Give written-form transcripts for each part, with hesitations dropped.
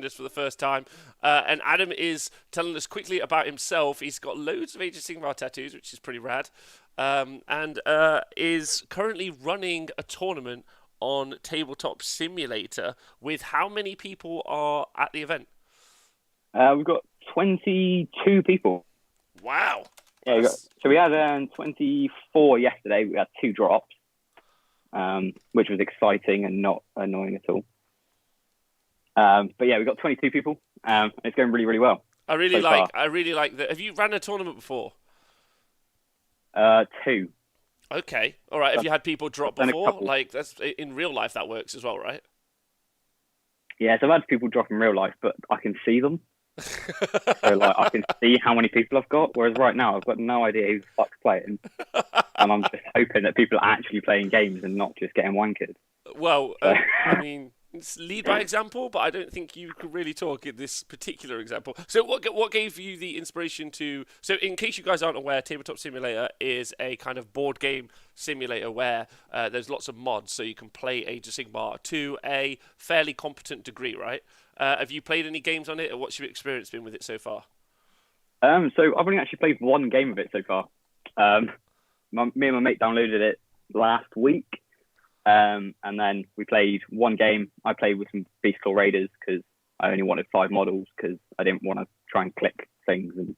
this for the first time, and Adam is telling us quickly about himself. He's got loads of Age of Sigmar tattoos, which is pretty rad, and is currently running a tournament on Tabletop Simulator. With how many people are at the event? We've got 22 people. Wow. Yeah, we had 24 yesterday. We had 2 drops, which was exciting and not annoying at all. But yeah, we've got 22 people. It's going really, really well. I really like that. Have you ran a tournament before? 2. Okay, all right. Have you had people drop Done a before? couple. Like that's in real life that works as well, right? Yeah, so I've had people drop in real life, but I can see them. So like I can see how many people I've got. Whereas right now I've got no idea who the fuck's playing, and I'm just hoping that people are actually playing games and not just getting wankered. Well, I mean, it's lead by example, but I don't think you could really talk in this particular example. So what gave you the inspiration to... So in case you guys aren't aware, Tabletop Simulator is a kind of board game simulator where there's lots of mods, so you can play Age of Sigmar to a fairly competent degree, right? Have you played any games on it, or what's your experience been with it so far? So I've only actually played one game of it so far. Me and my mate downloaded it last week. And then we played one game. I played with some Beastclaw Raiders because I only wanted 5 models because I didn't want to try and click things and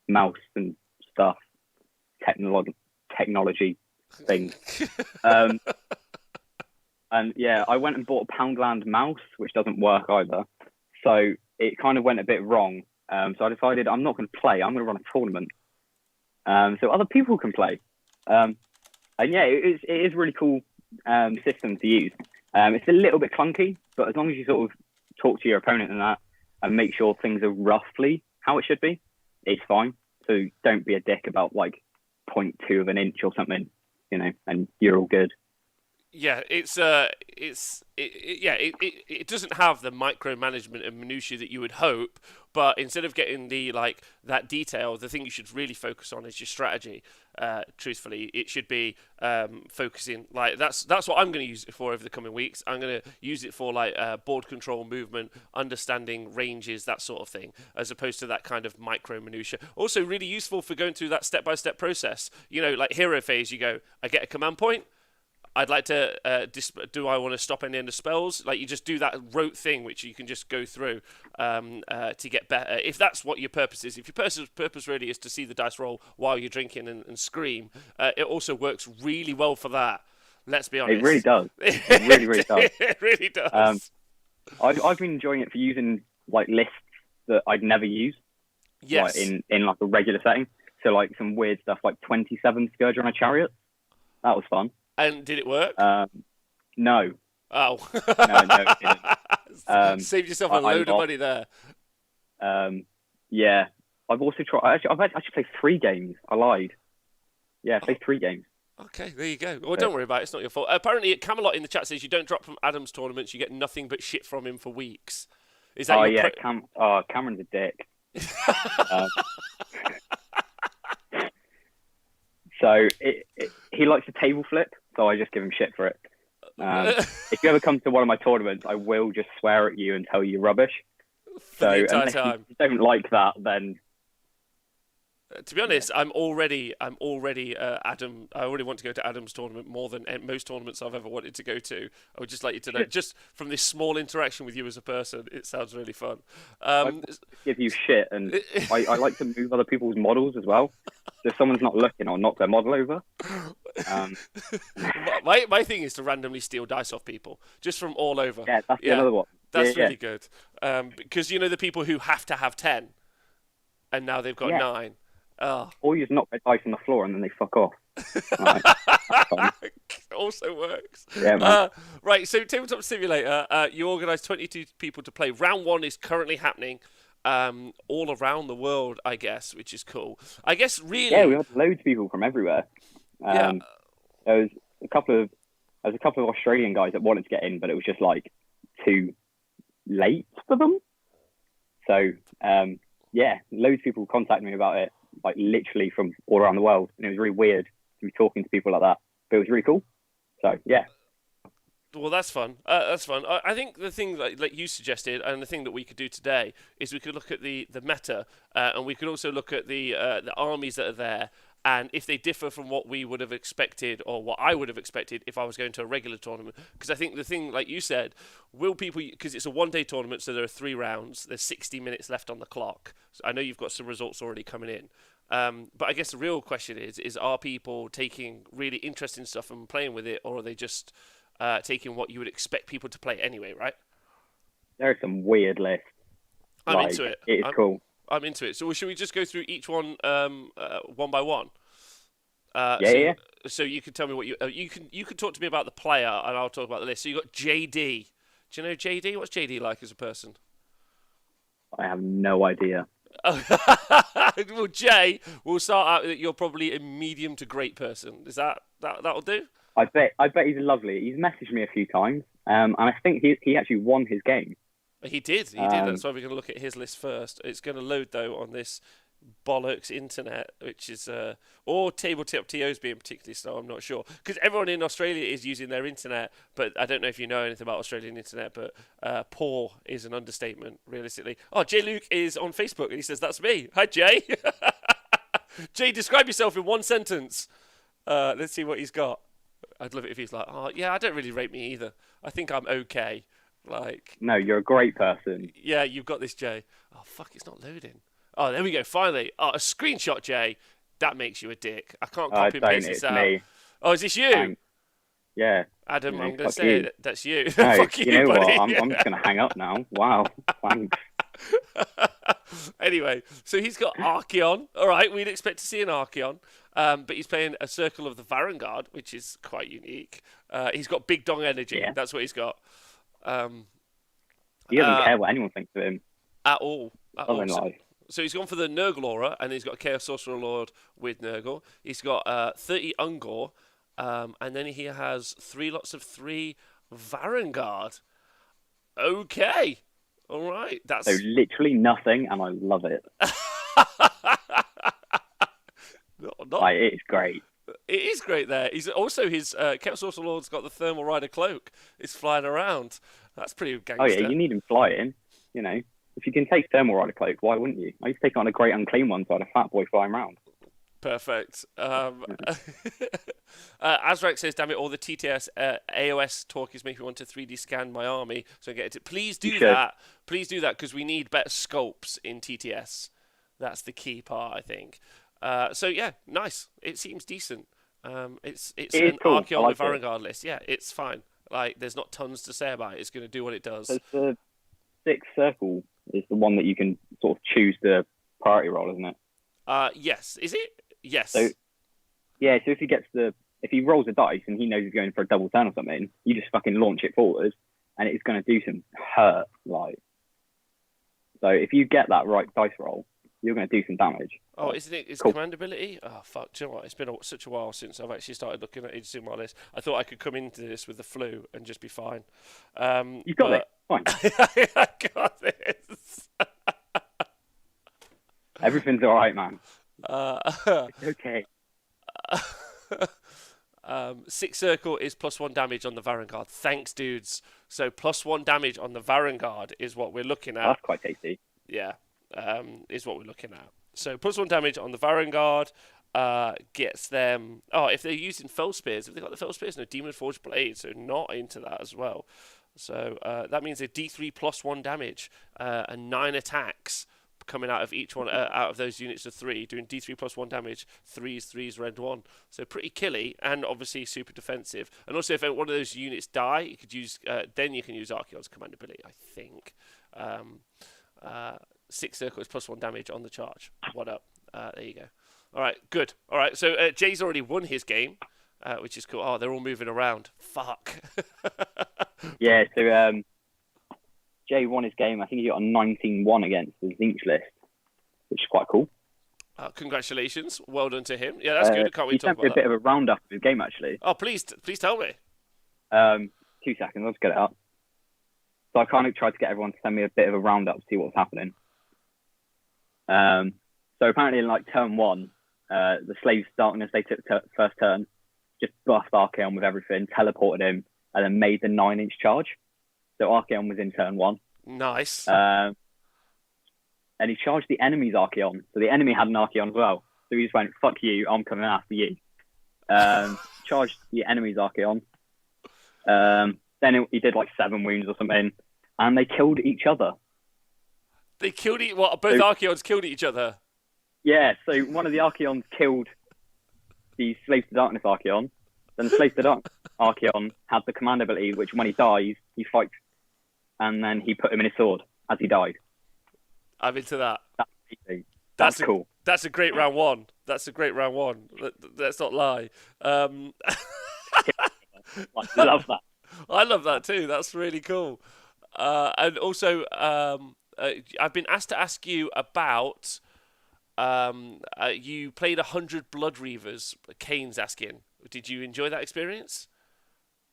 mouse and stuff, technology things. And yeah, I went and bought a Poundland mouse, which doesn't work either. So it kind of went a bit wrong. So I decided I'm not going to play. I'm going to run a tournament. So other people can play. And yeah, it is really cool. System to use. It's a little bit clunky, but as long as you sort of talk to your opponent and that and make sure things are roughly how it should be, it's fine. So don't be a dick about like 0.2 of an inch or something, and you're all good. Yeah, it doesn't have the micromanagement and minutiae that you would hope, but instead of getting that detail, the thing you should really focus on is your strategy. Truthfully, it should be focusing that's what I'm going to use it for over the coming weeks. I'm going to use it for board control, movement, understanding ranges, that sort of thing, as opposed to that kind of micro minutiae. Also, really useful for going through that step-by-step process. Like hero phase, you go, I get a command point. I'd like to, do I want to stop any end of spells? Like, you just do that rote thing, which you can just go through to get better. If that's what your purpose is. If your purpose really is to see the dice roll while you're drinking and scream, it also works really well for that. Let's be honest. It really does. It really, really does. It really does. I've been enjoying it for using, lists that I'd never use. Yes. In a regular setting. So, some weird stuff like 27 Scourge on a Chariot. That was fun. And did it work? No. Oh. No, it didn't. Saved yourself a load of money there. Yeah. I've also tried... I've actually played 3 games. I lied. Yeah, I played 3 games. Okay, there you go. Well, don't worry about it. It's not your fault. Apparently, Camelot in the chat says you don't drop from Adam's tournaments, you get nothing but shit from him for weeks. Is that Cameron's a dick. So he likes to table flip, so I just give him shit for it. If you ever come to one of my tournaments, I will just swear at you and tell you rubbish. For the entire time. If you don't like that, then... To be honest, I'm already Adam. I already want to go to Adam's tournament more than most tournaments I've ever wanted to go to. I would just like you to know, just from this small interaction with you as a person, it sounds really fun. I give you shit, and I like to move other people's models as well. So if someone's not looking, I'll knock their model over. My thing is to randomly steal dice off people, just from all over. Yeah, that's another one. That's really good. Because the people who have to have 10, and now they've got 9. Oh. Or you just knock their dice on the floor and then they fuck off. Also works. Yeah, man. Right, so Tabletop Simulator, you organise 22 people to play. Round 1 is currently happening all around the world, I guess, which is cool. I guess really... Yeah, we had loads of people from everywhere. There was a couple of Australian guys that wanted to get in, but it was just too late for them. So loads of people contacted me about it. Literally from all around the world, and it was really weird to be talking to people like that, but it was really cool. So yeah. Well, that's fun. That's fun. I think the thing like you suggested, and the thing that we could do today is we could look at the meta, and we could also look at the armies that are there, and if they differ from what we would have expected or what I would have expected if I was going to a regular tournament. Because I think the thing, like you said, will people, because it's a 1 day tournament, so there are 3 rounds. There's 60 minutes left on the clock. So I know you've got some results already coming in. But I guess the real question is are people taking really interesting stuff and playing with it, or are they just taking what you would expect people to play anyway, right? There are some weird lists. I'm Like, into it. It is cool. I'm into it. So should we just go through each one one by one? Yeah. So you can tell me what you can talk to me about the player, and I'll talk about the list. So you got JD. Do you know JD? What's JD like as a person? I have no idea. Well, Jay, we'll start out that you're probably a medium to great person. Is that'll do? I bet he's lovely. He's messaged me a few times, and I think he actually won his game. He did. That's why we're going to look at his list first. It's going to load though on this bollocks internet, which is or Tabletop TO's being particularly slow. I'm not sure because everyone in Australia is using their internet, but I don't know if you know anything about Australian internet. But poor is an understatement, realistically. Oh, Jay Luke is on Facebook and he says that's me. Hi, Jay. Jay, describe yourself in 1 sentence. Let's see what he's got. I'd love it if he's like, oh yeah, I don't really rate me either. I think I'm okay. Like, no, you're a great person. Yeah, you've got this, Jay. Oh fuck, it's not loading. Oh, there we go. Finally, a screenshot, Jay. That makes you a dick. I can't copy and paste this out. Me. Oh, is this you? Thanks. Yeah. Adam, You know, I'm going to say that's you. No, Fuck you know buddy. what? I'm just going to hang up now. Wow. Thanks. Anyway, so he's got Archeon. All right, we'd expect to see an Archeon. But he's playing a Circle of the Varangard, which is quite unique. He's got Big Dong Energy. Yeah. That's what he's got. He doesn't care what anyone thinks of him. At all. So he's gone for the Nurgle Aura, and he's got a Chaos Sorcerer Lord with Nurgle. He's got 30 Ungor, and then he has 3 lots of 3 Varangard. Okay. All right. That's so literally nothing, and I love it. It is great. It is great there. He's also his Chaos Sorcerer Lord's got the Thermal Rider Cloak. It's flying around. That's pretty gangster. Oh yeah, you need him flying. You know, if you can take Thermal Rider Cloak, why wouldn't you? I used to take it on a Great Unclean one, so I had a fat boy flying around. Perfect. Azrak says, damn it, all the TTS AOS talk is making me want to 3D scan my army. So I get it. Please do that. Please do that because we need better sculpts in TTS. That's the key part, I think. So yeah, nice. It seems decent. It's an cool. Archeon with Varangard list. Yeah, it's fine. Like, there's not tons to say about it. It's going to do what it does. So the 6th circle is the one that you can sort of choose the priority roll, isn't it? Yes. Is it? Yes. So yeah, so if he rolls a dice and he knows he's going for a double turn or something, you just fucking launch it forward, and it's going to do some hurt. Like, so if you get that right dice roll, you're going to do some damage. Oh, isn't it? Is cool. Command ability? Oh, fuck. Do you know what? It's been such a while since I've actually started looking at each Sigmar list. I thought I could come into this with the flu and just be fine. You've got it. Fine. I got this. Everything's all right, man. It's okay. 6th circle is +1 damage on the Varangard. Thanks, dudes. So +1 damage on the Varangard is what we're looking at. That's quite tasty. Yeah, is what we're looking at. So +1 damage on the Varangard gets them. Oh, if they're using Fell Spears, if they've got the Fell Spears, no Demon Forged Blade, so not into that as well. So that means a D3 +1 damage and 9 attacks coming out of each one, out of those units of 3, doing D3 +1 damage, 3s, red 1. So pretty killy, and obviously super defensive. And also, if one of those units die, you could use, then you can use Archeon's command ability, I think. 6 circles +1 damage on the charge. What up? There you go. All right, good. All right, so Jay's already won his game, which is cool. Oh, they're all moving around. Fuck. Yeah, so Jay won his game. I think he got a 19-1 against the Tzeentch list, which is quite cool. Congratulations. Well done to him. Yeah, that's good. Can't we talk about that? He sent me a bit of a roundup of his game, actually. Oh, please tell me. 2 seconds, I'll just get it up. So I kind of tried to get everyone to send me a bit of a roundup to see what was happening. So apparently in like turn 1, the Slaves Darkness, they took first turn, just buffed Archeon with everything, teleported him, and then made the 9-inch charge. So Archaon was in turn 1. Nice. And he charged the enemy's Archaon. So the enemy had an Archaon as well. So he just went, fuck you, I'm coming after you. Charged the enemy's Archaon. Then he did like 7 wounds or something. And they killed each other. They killed both Archaons killed each other? Yeah, so one of the Archaons killed the Slave to Darkness Archaon. Then the Slave to Darkness Archaon had the command ability, which when he dies, he fights. And then he put him in his sword as he died. I'm into that. That's amazing. That's cool. That's a great round 1. That's a great round 1. Let's not lie. I love that. I love that too. That's really cool. And also, I've been asked to ask you about. You played 100 Blood Reavers. Kane's asking, did you enjoy that experience?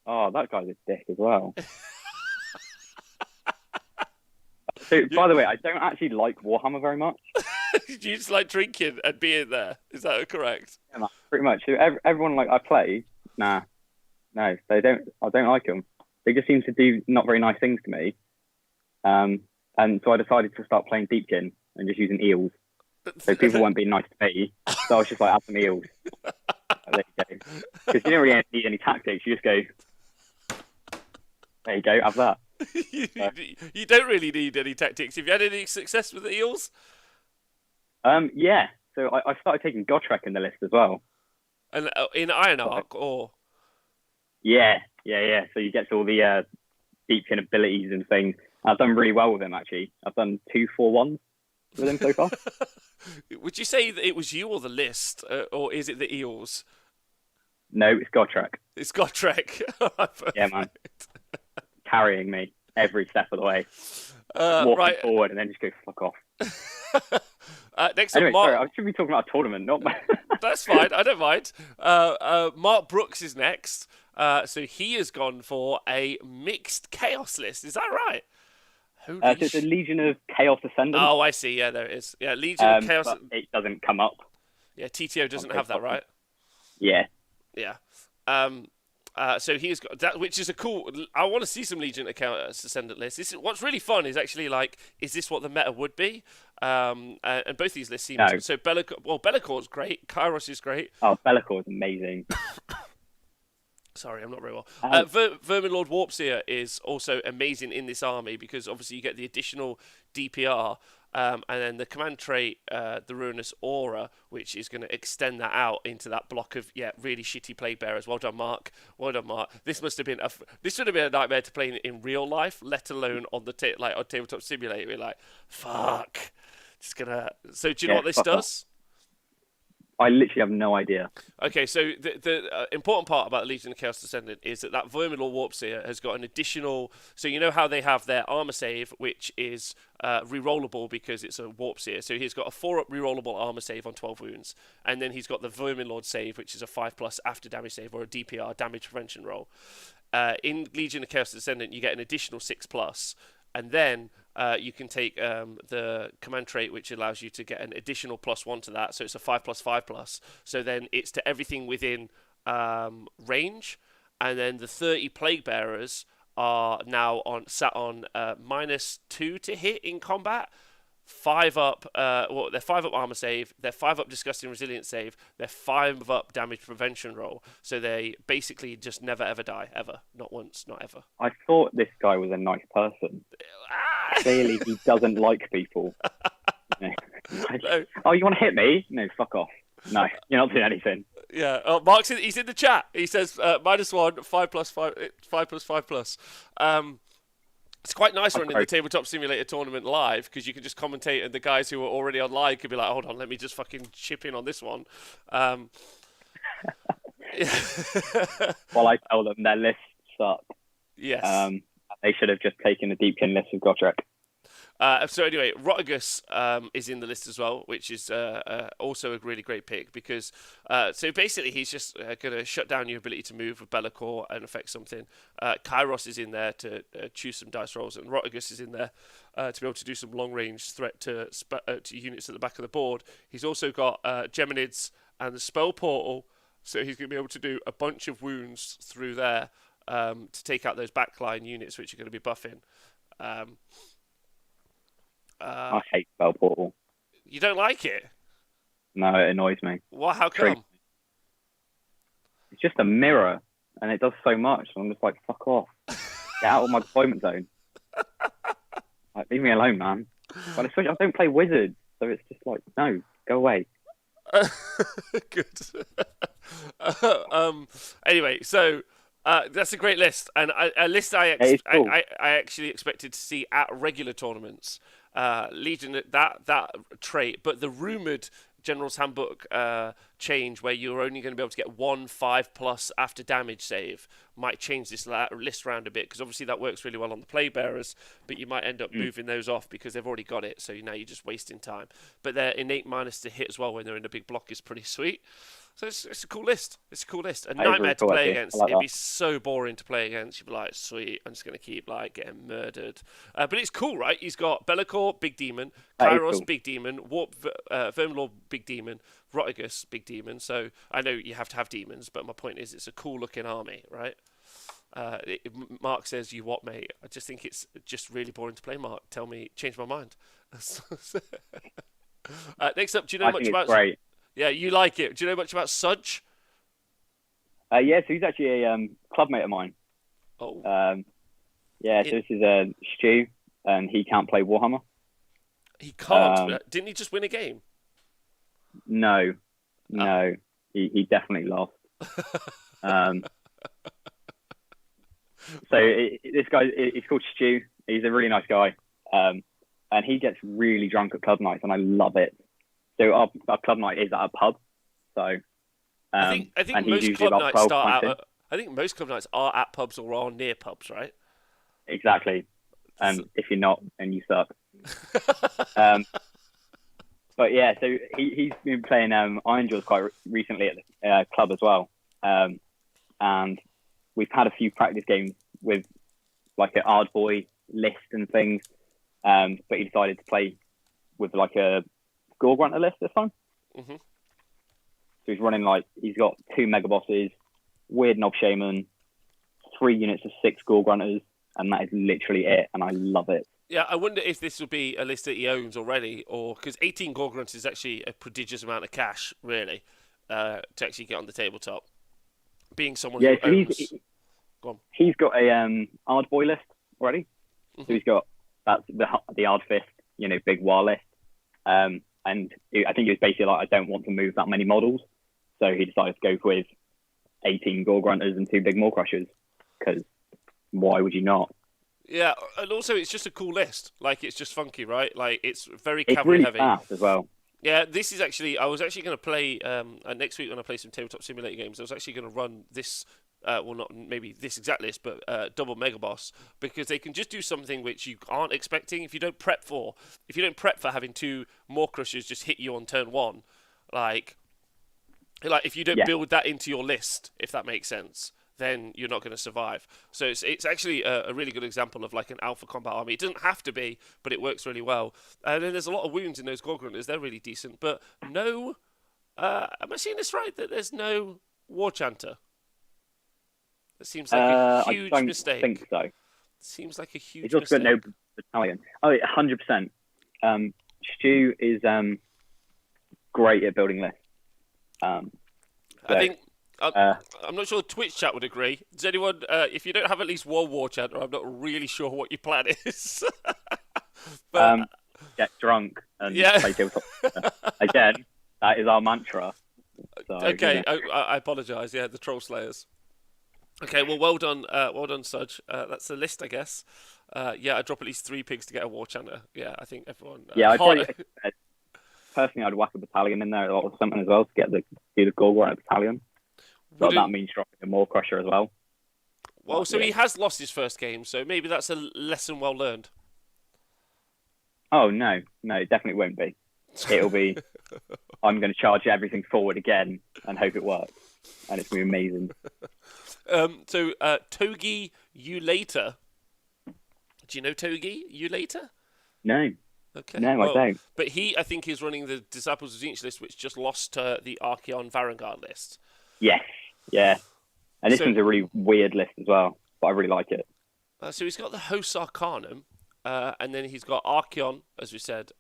Oh, that guy's a dick as well. So, by the way, I don't actually like Warhammer very much. You just like drinking and being there. Is that correct? Yeah, man, pretty much. So everyone I play, no, they don't. I don't like them. They just seem to do not very nice things to me. And so I decided to start playing Deepkin and just using eels. So people weren't being nice to me. So I was just like, add some eels. There you go. Because you don't really need any tactics. You just go, there you go, have that. You don't really need any tactics. Have you had any success with the eels? Yeah. So I started taking Gotrek in the list as well. And in Iron Arc, or? Yeah. So you get to all the Deepkin abilities and things. I've done really well with him, actually. I've done 2 4-1s with him so far. Would you say that it was you or the list, or is it the eels? No, it's Gotrek. It's Gotrek. Yeah, man. Carrying me every step of the way. Walking forward and then just go fuck off. Next anyway, up, Mark... sorry, I should be talking about a tournament, not... That's fine, I don't mind. Mark Brooks is next. So he has gone for a mixed chaos list. Is that right? So it's a Legion of Chaos Ascendant. Oh, I see. Yeah, there it is. Yeah, Legion of Chaos... But it doesn't come up. Yeah, TTO doesn't have that, right? Yeah. Yeah. So he's got that, which is a cool. I want to see some Legion of Chaos Ascendant lists. What's really fun is actually like, is this what the meta would be? And both these lists seem so. Be'lakor is great. Kairos is great. Oh, Be'lakor is amazing. Sorry, I'm not very well. Verminlord Warpseer is also amazing in this army because obviously you get the additional DPR. And then the command trait, the Ruinous Aura, which is going to extend that out into that block of really shitty plague bearers. Well done, Mark. Well done, Mark. This would have been a nightmare to play in real life, let alone on the on Tabletop Simulator. You're like, fuck. Just gonna. So do you know what this does? I literally have no idea. Okay, so the important part about the Legion of Chaos Descendant is that Verminlord Warpseer has got an additional... So you know how they have their armor save, which is rerollable because it's a Warpseer. So he's got a 4-up rerollable armor save on 12 wounds. And then he's got the Verminlord save, which is a 5+ after damage save, or a DPR, damage prevention roll. In Legion of Chaos Descendant, you get an additional 6+. And then you can take the command trait, which allows you to get an additional +1 to that. So it's a 5+5+. So then it's to everything within range. And then the 30 plague bearers are now sat on -2 to hit in combat. 5-up, they're 5-up armor save, they're 5-up disgusting resilience save, they're 5-up damage prevention roll. So they basically just never ever die, ever. Not once, not ever. I thought this guy was a nice person. Clearly he doesn't like people. No. Oh, you want to hit me? No, fuck off. No, you're not doing anything. Yeah, Mark's he's in the chat. He says -1, 5+5, 5+5+. It's quite nice running the Tabletop Simulator tournament live because you can just commentate and the guys who are already online could be like, hold on, let me just fucking chip in on this one. While I tell them their lists suck. Yes. They should have just taken the Deepkin list of Gotrek. So anyway, Rotigus is in the list as well, which is also a really great pick because so basically he's just going to shut down your ability to move with Be'lakor and affect something. Kairos is in there to choose some dice rolls, and Rotigus is in there to be able to do some long range threat to units at the back of the board. He's also got Geminids and the Spell Portal, so he's going to be able to do a bunch of wounds through there. to take out those backline units which are going to be buffing. I hate Spell Portal. You don't like it? No, it annoys me. Well, how come? It's just a mirror, and it does so much. I'm just like, fuck off. Get out of my deployment zone. Like, leave me alone, man. But especially, I don't play wizards, so it's just like, no, go away. Good. Anyway, so that's a great list, and a list I actually expected to see at regular tournaments. Legion that trait, but the rumored General's Handbook change where you're only going to be able to get 1 5+ after damage save might change this list round a bit, because obviously that works really well on the play bearers, but you might end up moving those off because they've already got it, so now you're just wasting time. But their innate minus to hit as well when they're in a big block is pretty sweet. So it's a cool list. It's a cool list. A nightmare to play against. It'd be so boring to play against. You'd be like, sweet, I'm just going to keep like getting murdered. But it's cool, right? He's got Be'lakor, big demon. Kairos, cool. Big demon. Warp, Vermlord, big demon. Rotigus, big demon. So I know you have to have demons, but my point is it's a cool looking army, right? Mark says, you what, mate? I just think it's just really boring to play, Mark. Tell me, change my mind. Next up, do you know much about... Great. Yeah, you like it. Do you know much about Tzeentch? Yeah, so he's actually a club mate of mine. Oh. So this is Stu, and he can't play Warhammer. He can't? Didn't he just win a game? No. He definitely lost. This guy, he's called Stu. He's a really nice guy. And he gets really drunk at club nights, and I love it. So our club night is at a pub. So I think most club nights start out. I think most club nights are at pubs or are near pubs, right? Exactly. If you're not, then you suck. But yeah, so he's been playing Iron Jaws quite recently at the club as well. And we've had a few practice games with like an Ardboy list and things. But he decided to play with like a Gore Grunter list this time. Mm-hmm. So he's running he's got 2 mega bosses, weird Nob Shaman, 3 units of 6 Gore Grunters, and that is literally it, and I love it. Yeah, I wonder if this will be a list that he owns already, or because 18 Gore Grunters is actually a prodigious amount of cash, really, to actually get on the tabletop. Being someone who owns... Go on. He's got a Ardboy list already. Mm-hmm. So he's got the Ard Fist, big war list. And I think it was basically like, I don't want to move that many models. So he decided to go with 18 Gore Grunters and 2 big Maw Crushers, because why would you not? Yeah, and also it's just a cool list. Like, it's just funky, right? Like, it's very cavalry really heavy. It's really fast as well. Yeah, this is actually... I was actually going to play... next week when I play some Tabletop Simulator games, I was actually going to run this... well, not maybe this exact list, but double Mega Boss, because they can just do something which you aren't expecting. If you don't prep for having 2 Maw Crushers just hit you on turn 1, like if you don't build that into your list, if that makes sense, then you're not going to survive. So it's actually a really good example of like an alpha combat army. It doesn't have to be, but it works really well. And then there's a lot of wounds in those Gore Grunters. They're really decent, but no. Am I seeing this right? That there's no War Chanter. It seems like a huge mistake. I think so. Seems like a huge mistake. It's also got no battalion. Oh, 100%. Stu is great at building lists. I think... I'm not sure Twitch chat would agree. Does anyone... if you don't have at least one War Chanter, I'm not really sure what your plan is. But, get drunk and play tabletop. Again, that is our mantra. So, okay, I apologise. Yeah, the Troll Slayers. Okay, well done, Sudge. That's the list, I guess. I drop at least 3 pigs to get a War Chanter. Yeah, I think everyone... personally, I'd whack a battalion in there or something as well to get the Gore Grunter battalion. So that means dropping a Maw Crusher as well. Well, so he has lost his first game, so maybe that's a lesson well learned. Oh, no, it definitely won't be. It'll be, I'm going to charge everything forward again and hope it works. And it's going to be amazing. Togi Eulator. Do you know Togi Eulator? No. Okay. No, I don't. But he, I think, is running the Disciples of Tzeentch list, which just lost to the Archeon Varangard list. Yes. Yeah. And this one's a really weird list as well, but I really like it. So he's got the Host Arcanum, and then he's got Archeon, as we said,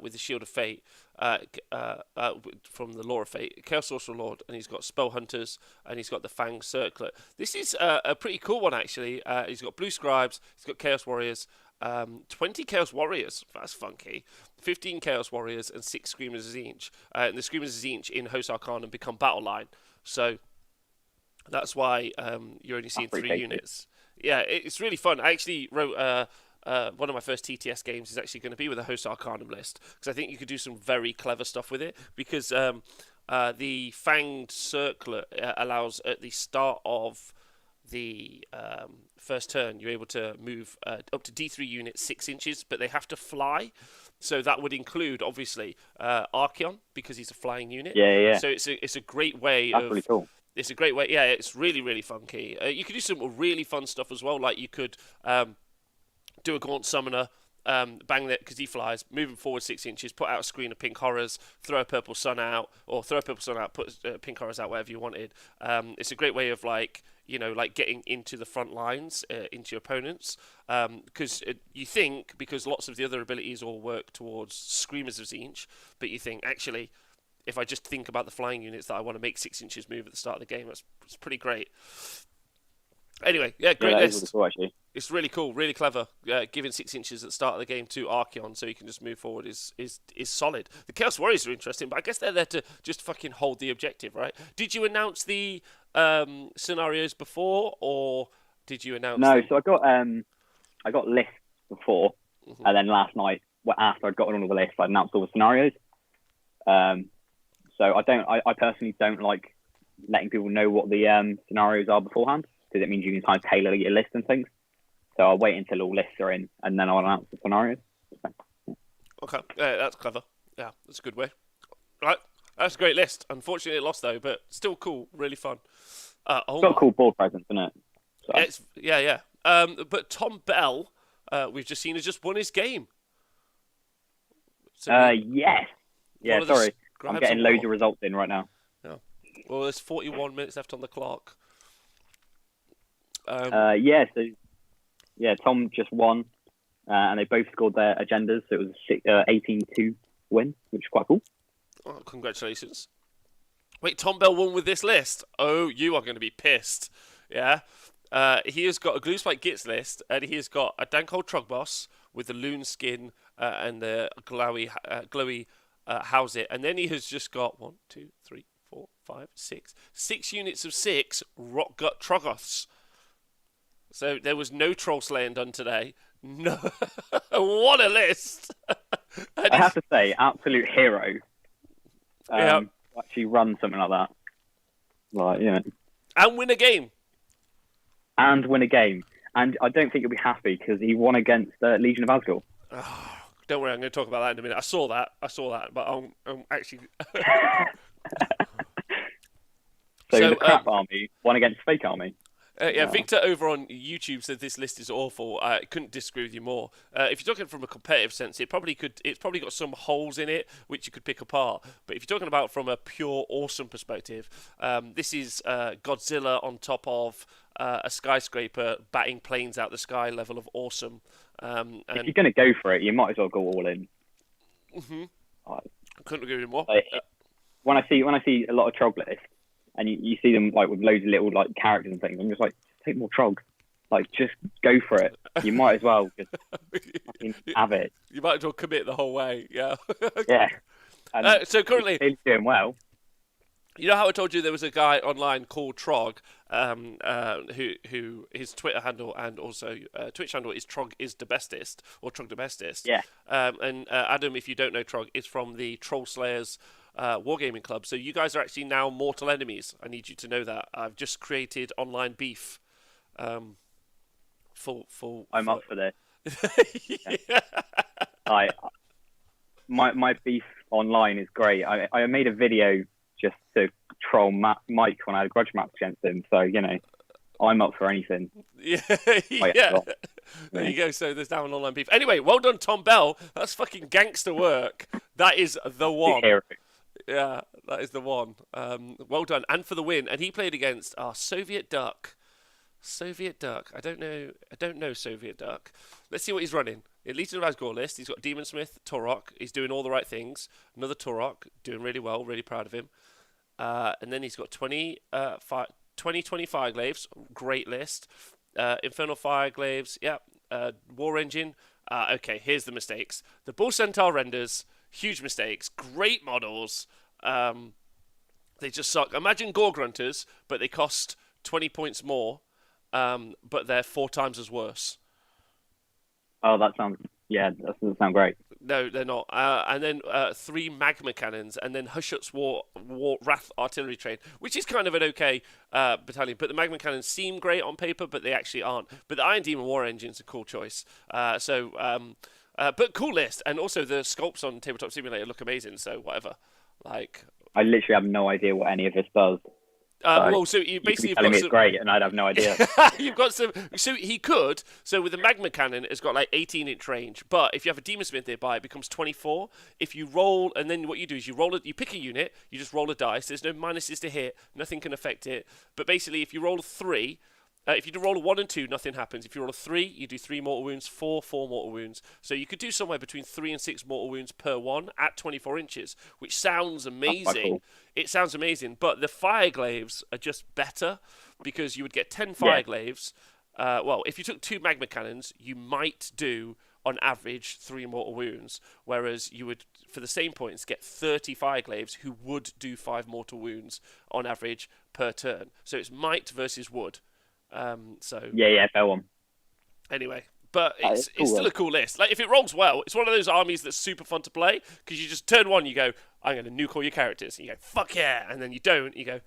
with the Shield of Fate from the Lore of Fate, Chaos Sorcerer Lord, and he's got Spell Hunters, and he's got the Fang Circlet. This is a pretty cool one, actually. He's got Blue Scribes, he's got Chaos Warriors, 20 Chaos Warriors, that's funky, 15 Chaos Warriors, and 6 Screamers of Tzeentch. And the Screamers of Tzeentch in Host Arcanum become Battle Line, so that's why you're only seeing 3 units. Yeah, it's really fun. I actually wrote one of my first TTS games is actually going to be with a Host Arcanum list, because I think you could do some very clever stuff with it, because the Fanged Circlet allows at the start of the first turn, you're able to move up to D3 units 6 inches, but they have to fly. So that would include, obviously, Archeon, because he's a flying unit. Yeah. So it's a great way That's really cool. It's a great way. Yeah, it's really, really funky. You could do some really fun stuff as well. Like you could do a Gaunt Summoner, bang that because he flies, move him forward 6 inches, put out a screen of Pink Horrors, throw a Purple Sun out, put Pink Horrors out, whatever you wanted. It's a great way of getting into the front lines, into your opponents. Because you think, because lots of the other abilities all work towards Screamers of Tzeentch, but you think, actually, if I just think about the flying units that I want to make 6 inches move at the start of the game, it's pretty great. Anyway, yeah, great list. Really cool, actually. It's really cool, really clever. Giving 6 inches at the start of the game to Archeon so you can just move forward is solid. The Chaos Warriors are interesting, but I guess they're there to just fucking hold the objective, right? Did you announce the scenarios before, or did you announce? No, them? so I got lists before, and then last night, after I'd gotten all the lists, I announced all the scenarios. So I personally don't like letting people know what the scenarios are beforehand, because it means you can kind of tailor your list and things. So I'll wait until all lists are in, and then I'll announce the scenarios. Okay, that's clever. Yeah, that's a good way. Right, that's a great list. Unfortunately, it lost though, but still cool, really fun. It's got a cool board presence, isn't it? So. Yeah. But Tom Bell, we've just seen, has just won his game. So yes. Yeah, sorry. I'm getting loads of results in right now. Yeah. Well, there's 41 minutes left on the clock. Tom just won, and they both scored their agendas, so it was a 18-2 win, which is quite cool. Oh, congratulations. Wait, Tom Bell won with this list? Oh, you are going to be pissed. Yeah? He has got a Gloomspite Gitz list, and he has got a Dankhold Trogboss with the loon skin and the glowy house it, and then he has just got 1, 2, 3, 4, 5, 6 units of 6 Rock Gut Troggoths. So there was no troll slaying done today. No, what a list! I have to say, absolute hero. Actually run something like that. And win a game. And I don't think you'll be happy because he won against Legion of Asgore. Oh, don't worry, I'm going to talk about that in a minute. I saw that, but I'm actually. So the crap army won against fake army. Victor over on YouTube said this list is awful. I couldn't disagree with you more. If you're talking from a competitive sense, it's probably got some holes in it which you could pick apart. But if you're talking about from a pure awesome perspective, this is Godzilla on top of a skyscraper batting planes out the sky level of awesome. And if you're going to go for it, you might as well go all in. I couldn't agree with you more. When I see a lot of Trog lists, and you see them like with loads of little like characters and things, I'm just like, take more Trog. Like, just go for it. You might as well just fucking have it. You might as well commit the whole way. Yeah. Yeah. So currently, he's doing well. You know how I told you there was a guy online called Trog, who his Twitter handle and also Twitch handle is Trog is the bestest, or Trog the bestest. Yeah. And Adam, if you don't know Trog, is from the Troll Slayers Wargaming Club. So you guys are actually now mortal enemies. I need you to know that. I've just created online beef. I'm up for this. Yeah. My beef online is great. I made a video just to troll Mike when I had grudge match against him. So, I'm up for anything. Yeah. There you go. So there's now an online beef. Anyway, well done, Tom Bell. That's fucking gangster work. That is the one. Hero. Yeah, That is the one. Well done, and for the win. And he played against our Soviet Duck. Soviet Duck. I don't know Soviet Duck. Let's see what he's running. At least in the Razgor list, he's got Demon Smith, Torok. He's doing all the right things. Another Torok, doing really well. Really proud of him. And then he's got 20 Fireglaves. Great list. Infernal Fireglaves. Yeah. War Engine. Okay, here's the mistakes. The Bull Centaur renders. Huge mistakes. Great models. They just suck. Imagine Gore Grunters, but they cost 20 points more. But they're 4 times as worse. Oh, that doesn't sound great. No, they're not. And then 3 Magma Cannons, and then Hushut's Wrath Artillery Train, which is kind of an okay battalion. But the Magma Cannons seem great on paper, but they actually aren't. But the Iron Demon War Engine's a cool choice. But cool list. And also the sculpts on Tabletop Simulator look amazing, so whatever. Like, I literally have no idea what any of this does. So you basically you've got it's great, and I'd have no idea. You've got some. So he could. So with the Magma Cannon, it's got like 18-inch range. But if you have a Demon Smith nearby, it becomes 24. If you roll, and then what you do is you pick a unit, you just roll a dice. There's no minuses to hit. Nothing can affect it. But basically, if you roll a 3. If you do roll a 1 and 2, nothing happens. If you roll a 3, you do 3 mortal wounds, 4 mortal wounds. So you could do somewhere between 3 and 6 mortal wounds per one at 24 inches, which sounds amazing. Cool. It sounds amazing, but the Fireglaves are just better because you would get 10 Fireglaves. If you took 2 Magma Cannons, you might do, on average, 3 mortal wounds, whereas you would, for the same points, get 30 Fireglaves who would do 5 mortal wounds on average per turn. So it's might versus would. Fair one. Anyway, but it's still a cool list. Like, if it rolls well, it's one of those armies that's super fun to play because you just turn one, you go, I'm going to nuke all your characters, and you go, fuck yeah, and then you don't, you go,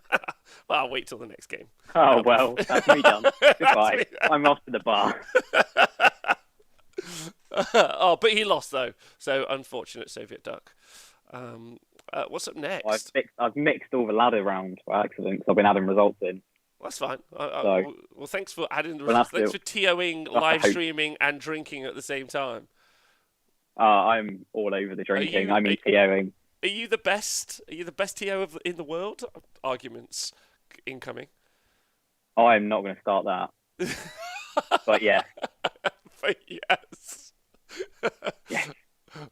well, I'll wait till the next game. Oh, well, that's me done. Goodbye. I'm off to the bar. But he lost though, so unfortunate Soviet Duck. What's up next? I've mixed all the ladder round by accident because I've been adding results in. Well, that's fine. Well, thanks for adding the results. Thanks for TOing, live streaming, and drinking at the same time. I'm all over the drinking. I'm TOing. Are you the best? Are you the best TO in the world? Arguments incoming. I'm not going to start that. But yeah. But yes. Yes.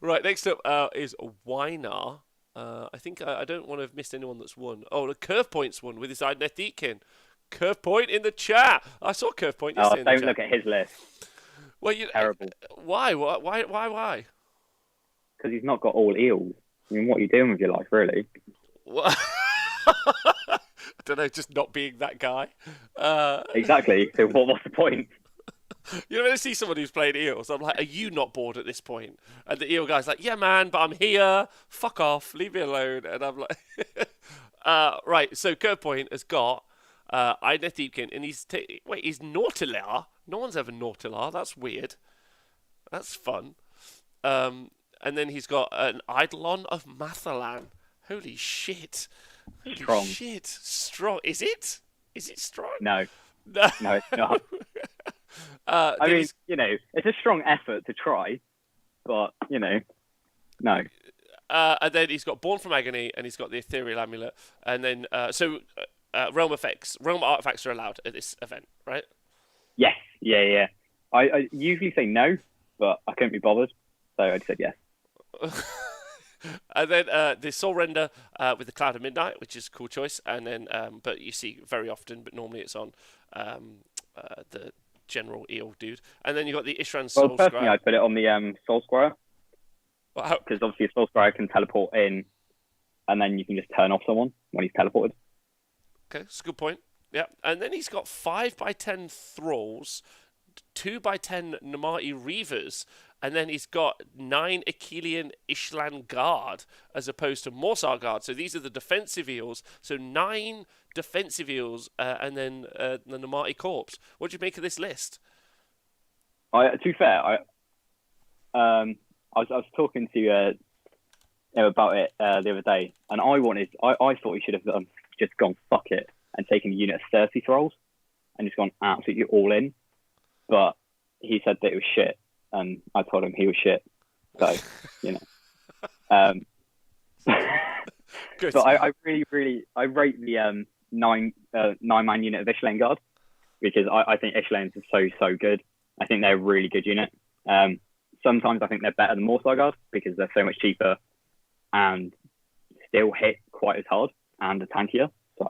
Right, next up is Wynar. I think I don't want to have missed anyone that's won. Oh, the Curve Point's won with his Idoneth Deepkin. Curve Point in the chat. I saw Curve Point yesterday. Don't look at his list. Well, terrible. Why? Why? Because he's not got all eels. I mean, what are you doing with your life, really? What? I don't know, just not being that guy. Exactly. So what's the point? You know, when I see someone who's playing eels, I'm like, are you not bored at this point? And the eel guy's like, yeah, man, but I'm here. Fuck off. Leave me alone. And I'm like, right. So Curve Point has got Idoneth Deepkin, and he's Nautilar. No one's ever Nautilar. That's weird. That's fun. And then he's got an Eidolon of Mathalan. Holy shit. Strong. Strong. Is it? Is it strong? No. No, it's not. I mean, it's a strong effort to try, but, no. And then he's got Born from Agony, and he's got the Ethereal Amulet. And then, Realm Artifacts are allowed at this event, right? Yes, yeah. I usually say no, but I couldn't be bothered, so I said yes. And then the Soul Render with the Cloud of Midnight, which is a cool choice. And then, but you see very often, but normally it's on the general eel dude. And then you got the Ishran Soul Scribe. Personally, I'd put it on the Soul Squire. Because obviously a Soul Squire can teleport in, and then you can just turn off someone when he's teleported. Okay, that's a good point. Yeah, and then he's got 5x10 Thralls, 2x10 Namati Reavers, and then he's got 9 Achillean Ishlan Guard as opposed to Morsar Guard. So these are the defensive eels. So 9 defensive eels, and then the Namati Corpse. What do you make of this list? To be fair, I was talking to about it the other day, and I thought he should have just gone fuck it and taken a unit of 30 Thralls and just gone absolutely all in. But he said that it was shit, and I told him he was shit. So, Good. But I I rate the 9-man unit of Ishlane Guard because I think Ishlanes are so good. I think they're a really good unit. Sometimes I think they're better than Morstar Guard because they're so much cheaper and still hit quite as hard and are tankier. So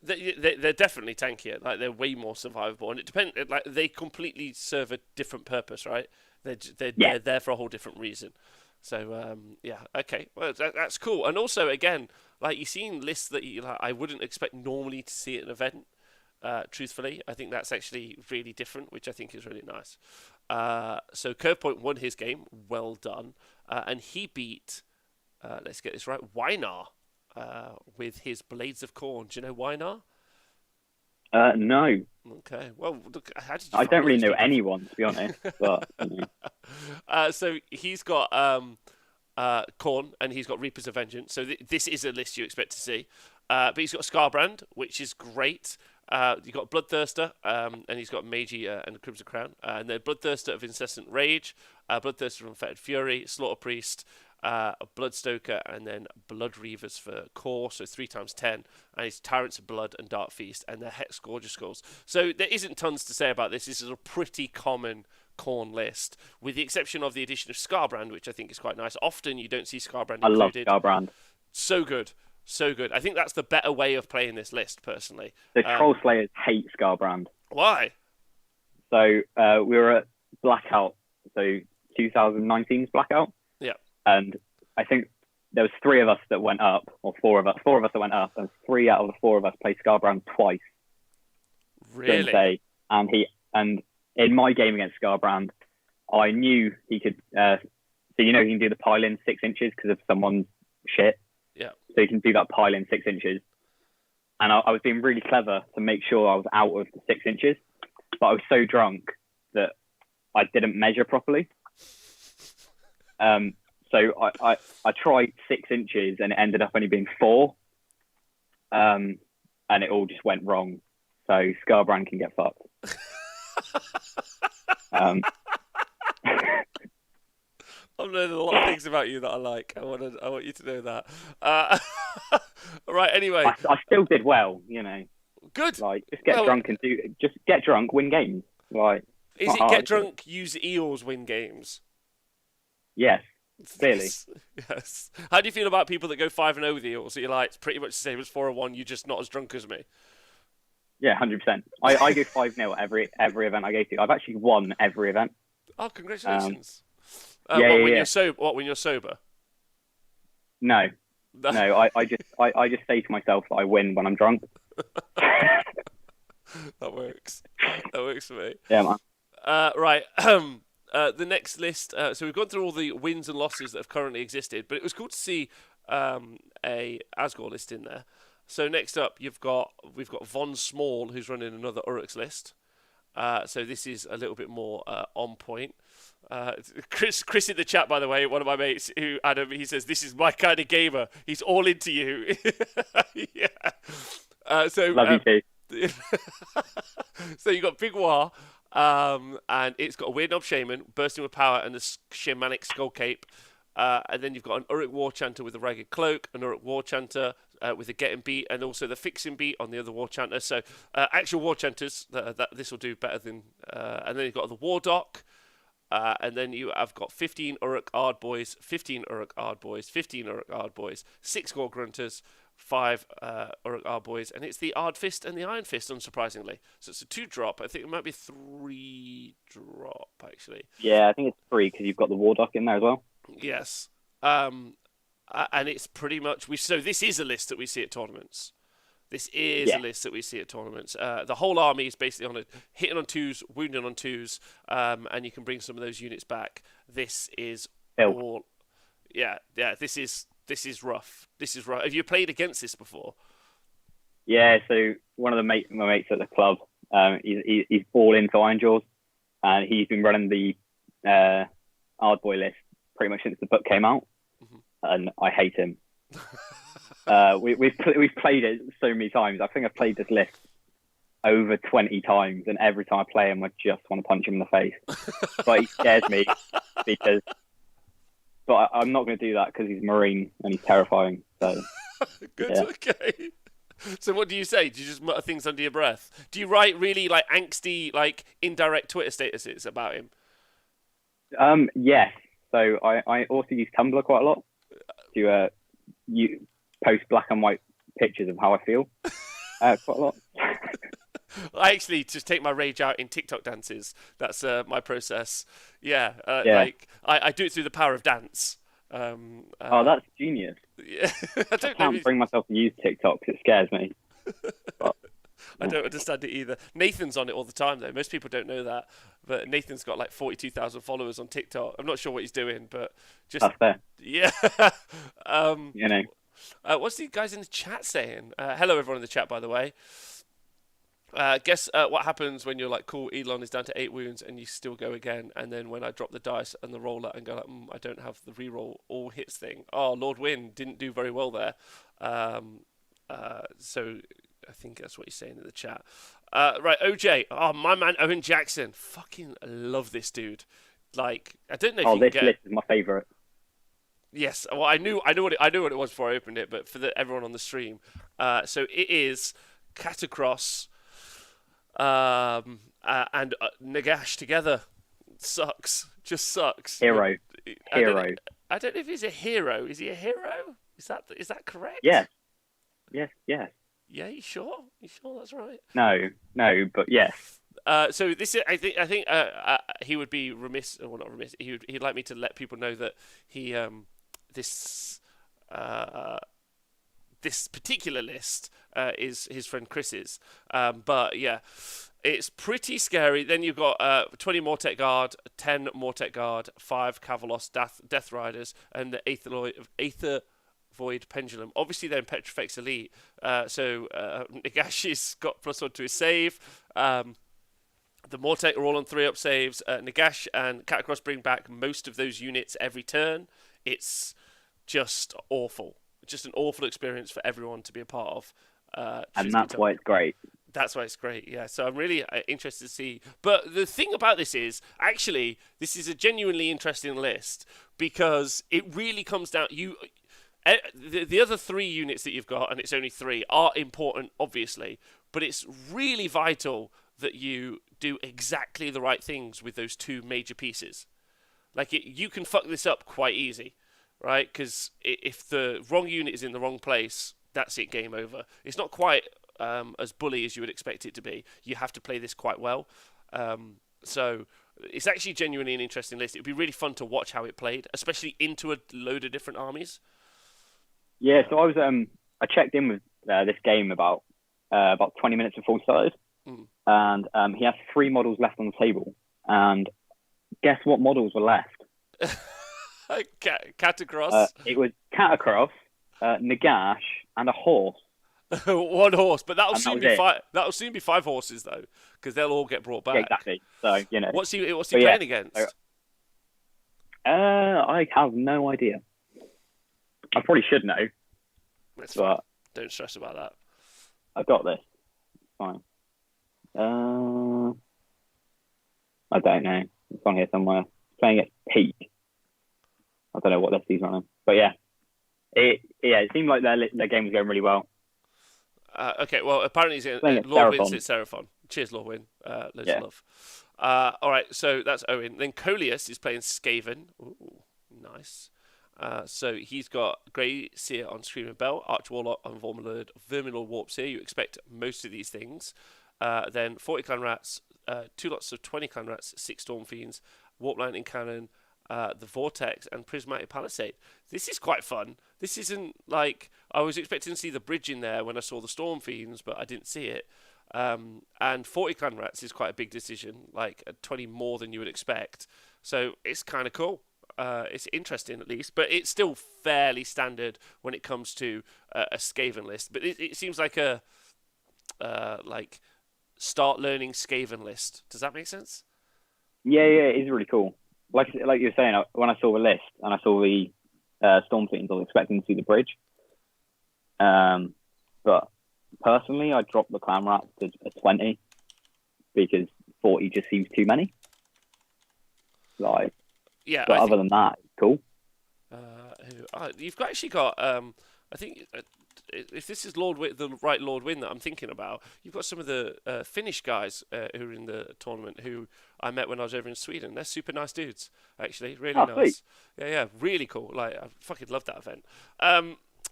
they're definitely tankier. Like they're way more survivable, and it depends. Like they completely serve a different purpose, right? They're there for a whole different reason. So yeah, okay, well that's cool. And also again, like you've seen lists that I wouldn't expect normally to see at an event. Truthfully, I think that's actually really different, which I think is really nice. So Curve Point won his game, well done, and he beat. Let's get this right, Wynar. With his Blades of Khorne. Do you know Wynar? No. Okay. Well, look, how did you? I don't really know anyone, to be honest. But so he's got Khorne and he's got Reapers of Vengeance. So this is a list you expect to see. But he's got Scarbrand, which is great. You've got Bloodthirster, and he's got Magi and the Crimson Crown. And then Bloodthirster of Incessant Rage, Bloodthirster of Unfettered Fury, Slaughter Priest, Bloodstoker, and then Blood Reavers for core, so 3 times 10, and it's Tyrants of Blood and Dark Feast, and they're Hex Gorgeous Skulls. So there isn't tons to say about this. This is a pretty common Khorne list, with the exception of the addition of Scarbrand, which I think is quite nice. Often you don't see Scarbrand included. I love Scarbrand. So good. So good. I think that's the better way of playing this list, personally. The Troll Slayers hate Scarbrand. Why? So we were at Blackout, so 2019's Blackout. Yeah. And I think there was 3 of us that went up, or 4 of us that went up, and 3 out of the 4 of us played Scarbrand twice. Really? And in my game against Scarbrand, I knew he could. So you know he can do the pile in 6 inches because of someone's shit. Yeah. So he can do that pile in 6 inches. And I was being really clever to make sure I was out of the 6 inches, but I was so drunk that I didn't measure properly. So I tried 6 inches and it ended up only being 4. And it all just went wrong. So Scarbrand can get fucked. I've learned a lot of things about you that I like. I want you to know that. Right. Anyway, I still did well, you know. Good. Like just get drunk, win games. Like is it get drunk, use eels, win games? Yes. Clearly. Yes. How do you feel about people that go 5-0 with eels? So you're like, it's pretty much the same as 4-1. You're just not as drunk as me. Yeah, 100%. I go 5-0 every event I go to. I've actually won every event. Oh, congratulations! When you're sober? What when you're sober? No. I just say to myself that I win when I'm drunk. That works. That works for me. Yeah, man. Right. The next list. So we've gone through all the wins and losses that have currently existed, but it was cool to see a Asgore list in there. So next up, we've got Von Small, who's running another Orruk's list. So this is a little bit more on point. Chris in the chat, by the way, one of my mates, Adam, he says, this is my kind of gamer. He's all into you. Yeah. Love you too. So you got Big War, and it's got a Weird Knob Shaman, bursting with power, and the Shamanic Skull Cape. And then you've got an Orruk Warchanter with a Ragged Cloak, an Orruk Warchanter with a Getting Beat, and also the Fixing Beat on the other Warchanter. So actual Warchanters, that this will do better than... and then you've got the War Doc, and then you have got 15 Orruk Ard Boys, 15 Orruk Ard Boys, 15 Orruk Ard Boys, 6 Gore Grunters, 5 Orruk Ard Boys, and it's the Ard Fist and the Iron Fist, unsurprisingly. So it's a 2-drop. I think it might be 3-drop, actually. Yeah, I think it's 3 because you've got the War Doc in there as well. Yes. And it's pretty much... So this is a list that we see at tournaments. This is a list that we see at tournaments. The whole army is basically hitting on 2s, wounding on 2s, and you can bring some of those units back. This is all... Yeah, this is rough. This is rough. Have you played against this before? Yeah, so one of my mates at the club, he's all into Iron Jaws, and he's been running the Ardboy list pretty much since the book came out, and I hate him. We've played it so many times. I think I've played this list over 20 times, and every time I play him, I just want to punch him in the face. But he scares me because but I'm not going to do that because he's Marine and he's terrifying. So Good. yeah. Okay. So what do you say? Do you just mutter things under your breath? Do you write really like angsty, like indirect Twitter statuses about him? Yes. So I also use Tumblr quite a lot to you post black and white pictures of how I feel quite a lot. I actually just take my rage out in TikTok dances. That's my process. Yeah, Yeah. like I do it through the power of dance. Oh, that's genius. Yeah, I don't Can't bring myself to use TikTok 'cause it scares me. But, I don't understand it either. Nathan's on it all the time, though. Most people don't know that, but Nathan's got like 42,000 followers on TikTok. I'm not sure what he's doing, but just that's fair. yeah. You know. What's the guys in the chat saying? Hello, everyone in the chat, by the way. Guess what happens when you're like, cool, Elon is down to 8 wounds and you still go again, and then when I drop the dice and the roller and go like, I don't have the reroll all hits thing. Oh, Lord Wynn didn't do very well there. So I think that's what he's saying in the chat. Right, OJ. Oh, my man, Owen Jackson. Fucking love this dude. Like, I don't know if you this can get... list is my favourite. Yes, well, I knew what it was before I opened it, but for everyone on the stream, so it is Catacross and Nagash together. Sucks, just sucks. Hero. I don't know if he's a hero. Is he a hero? Is that correct? Yes. Yeah, you sure? You sure that's right? No, but yes. So this is, I think he would be remiss, well not remiss. He'd like me to let people know that he this particular list is his friend Chris's. But yeah, it's pretty scary. Then you've got 20 Mortek Guard, 10 Mortek Guard, 5 Kavalos Death Riders, and the Aether Void Pendulum. Obviously, they're in Petrifex Elite. So Nagash's got +1 to his save. The Mortek are all on 3-up saves. Nagash and Catacross bring back most of those units every turn. It's just awful. Just an awful experience for everyone to be a part of. And that's why it's great. That's why it's great, yeah. So I'm really interested to see. But the thing about this is, actually, this is a genuinely interesting list because it really comes down... The other 3 units that you've got, and it's only 3, are important, obviously. But it's really vital that you do exactly the right things with those 2 major pieces. Like, you can fuck this up quite easy. Right, because if the wrong unit is in the wrong place, that's it, game over. It's not quite as bully as you would expect it to be. You have to play this quite well. So it's actually genuinely an interesting list. It would be really fun to watch how it played, especially into a load of different armies. Yeah, so I was I checked in with this game about 20 minutes before we started, and he has 3 models left on the table. And guess what models were left? Catacross. It was Catacross, Nagash, and a horse. 1 horse, but that'll And soon that be was 5. That'll soon be 5 horses though, because they'll all get brought back. Yeah, exactly. So you know. What's he playing against? So, I have no idea. I probably should know. That's but fine. Don't stress about that. I've got this. It's fine. I don't know. It's on here somewhere. Playing at peak. I don't know what list he's running, but yeah, it seemed like their game was going really well. Okay, well, apparently he's Lord Wynn's at Seraphon. Cheers, Lord Wynn. Loads of love. All right, so that's Owen. Then Coleus is playing Skaven. Ooh, nice. So he's got Grey Seer on Screaming Bell, Arch Warlock on Vermilord Warp Seer. You expect most of these things. Then 40 Clan Rats, 2 lots of 20 Clan Rats, 6 Storm Fiends, Warp Lightning Cannon, the Vortex, and Prismatic Palisade. This is quite fun. This isn't like... I was expecting to see the bridge in there when I saw the Storm Fiends, but I didn't see it. And 40 Clan Rats is quite a big decision, like 20 more than you would expect. So it's kind of cool. It's interesting at least, but it's still fairly standard when it comes to a Skaven list. But it seems like a start learning Skaven list. Does that make sense? Yeah, it is really cool. Like you were saying, when I saw the list and I saw the Storm Fiends, I was expecting to see the bridge. But personally, I dropped the Clan Rats to a 20 because 40 just seems too many. But other than that, it's cool. you've actually got. I think if this is the right Lord Win that I'm thinking about, you've got some of the Finnish guys who are in the tournament who I met when I was over in Sweden. They're super nice dudes, actually, really nice. Sweet. Yeah, really cool. Like I fucking love that event.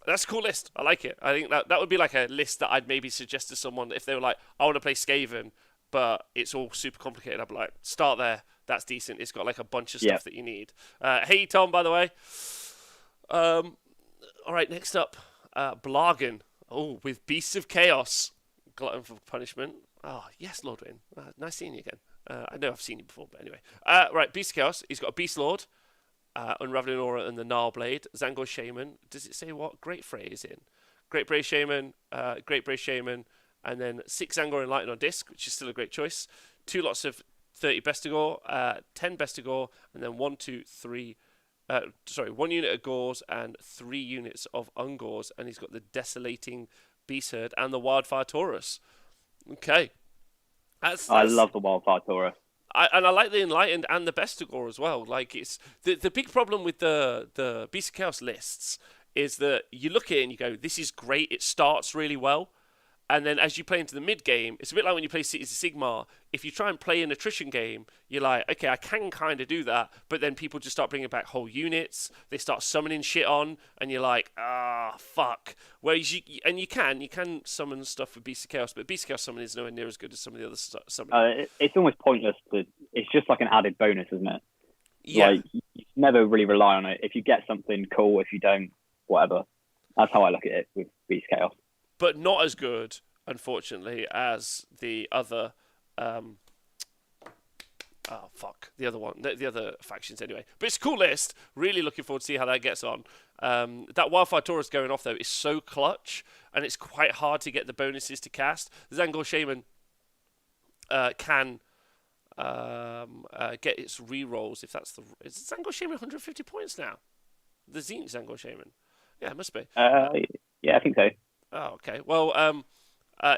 That's a cool list. I like it. I think that would be like a list that I'd maybe suggest to someone if they were like, I want to play Skaven, but it's all super complicated. I'd be like, start there. That's decent. It's got like a bunch of stuff that you need. Hey Tom, by the way. All right, next up, Blargan. Oh, with Beasts of Chaos, Glutton for Punishment. Oh yes, Lord Win. Nice seeing you again. I know I've seen you before, but anyway. Right, Beast of Chaos. He's got a Beast Lord. Unraveling Aura and the Gnarlblade. Zangor Shaman. Does it say what Great Fray is in? Great Brave Shaman, Great Brave Shaman, and then 6 Zangor Enlighten on disc, which is still a great choice. 2 lots of 30 Bestigor, 10 Bestigor, and then 1 unit of Gores and 3 units of Ungors, and he's got the Desolating Beast Herd and the Wildfire Taurus. Okay. I love the Wildfire Taurus. I like the Enlightened and the Bestigor as well. Like it's the big problem with the Beast of Chaos lists is that you look at it and you go, this is great. It starts really well, and then as you play into the mid game, it's a bit like when you play Cities of Sigmar. If you try and play an attrition game, you're like, okay, I can kind of do that, but then people just start bringing back whole units. They start summoning shit on, and you're like, fuck. Whereas you can summon stuff with Beast of Chaos, but Beast of Chaos summon is nowhere near as good as some of the other summoning. It's almost pointless it's just like an added bonus, isn't it? Yeah. Like, you never really rely on it. If you get something, cool. If you don't, whatever. That's how I look at it with Beast of Chaos. But not as good, unfortunately, as the other. The other one, the other factions anyway. But it's a cool list. Really looking forward to see how that gets on. That Wildfire Taurus going off though is so clutch, and it's quite hard to get the bonuses to cast. The Zangor Shaman can get its rerolls if that's the. Is Zangor Shaman 150 points now? The Tzeentch Zangor Shaman. Yeah, it must be. Yeah, I think so. Oh, okay. Well,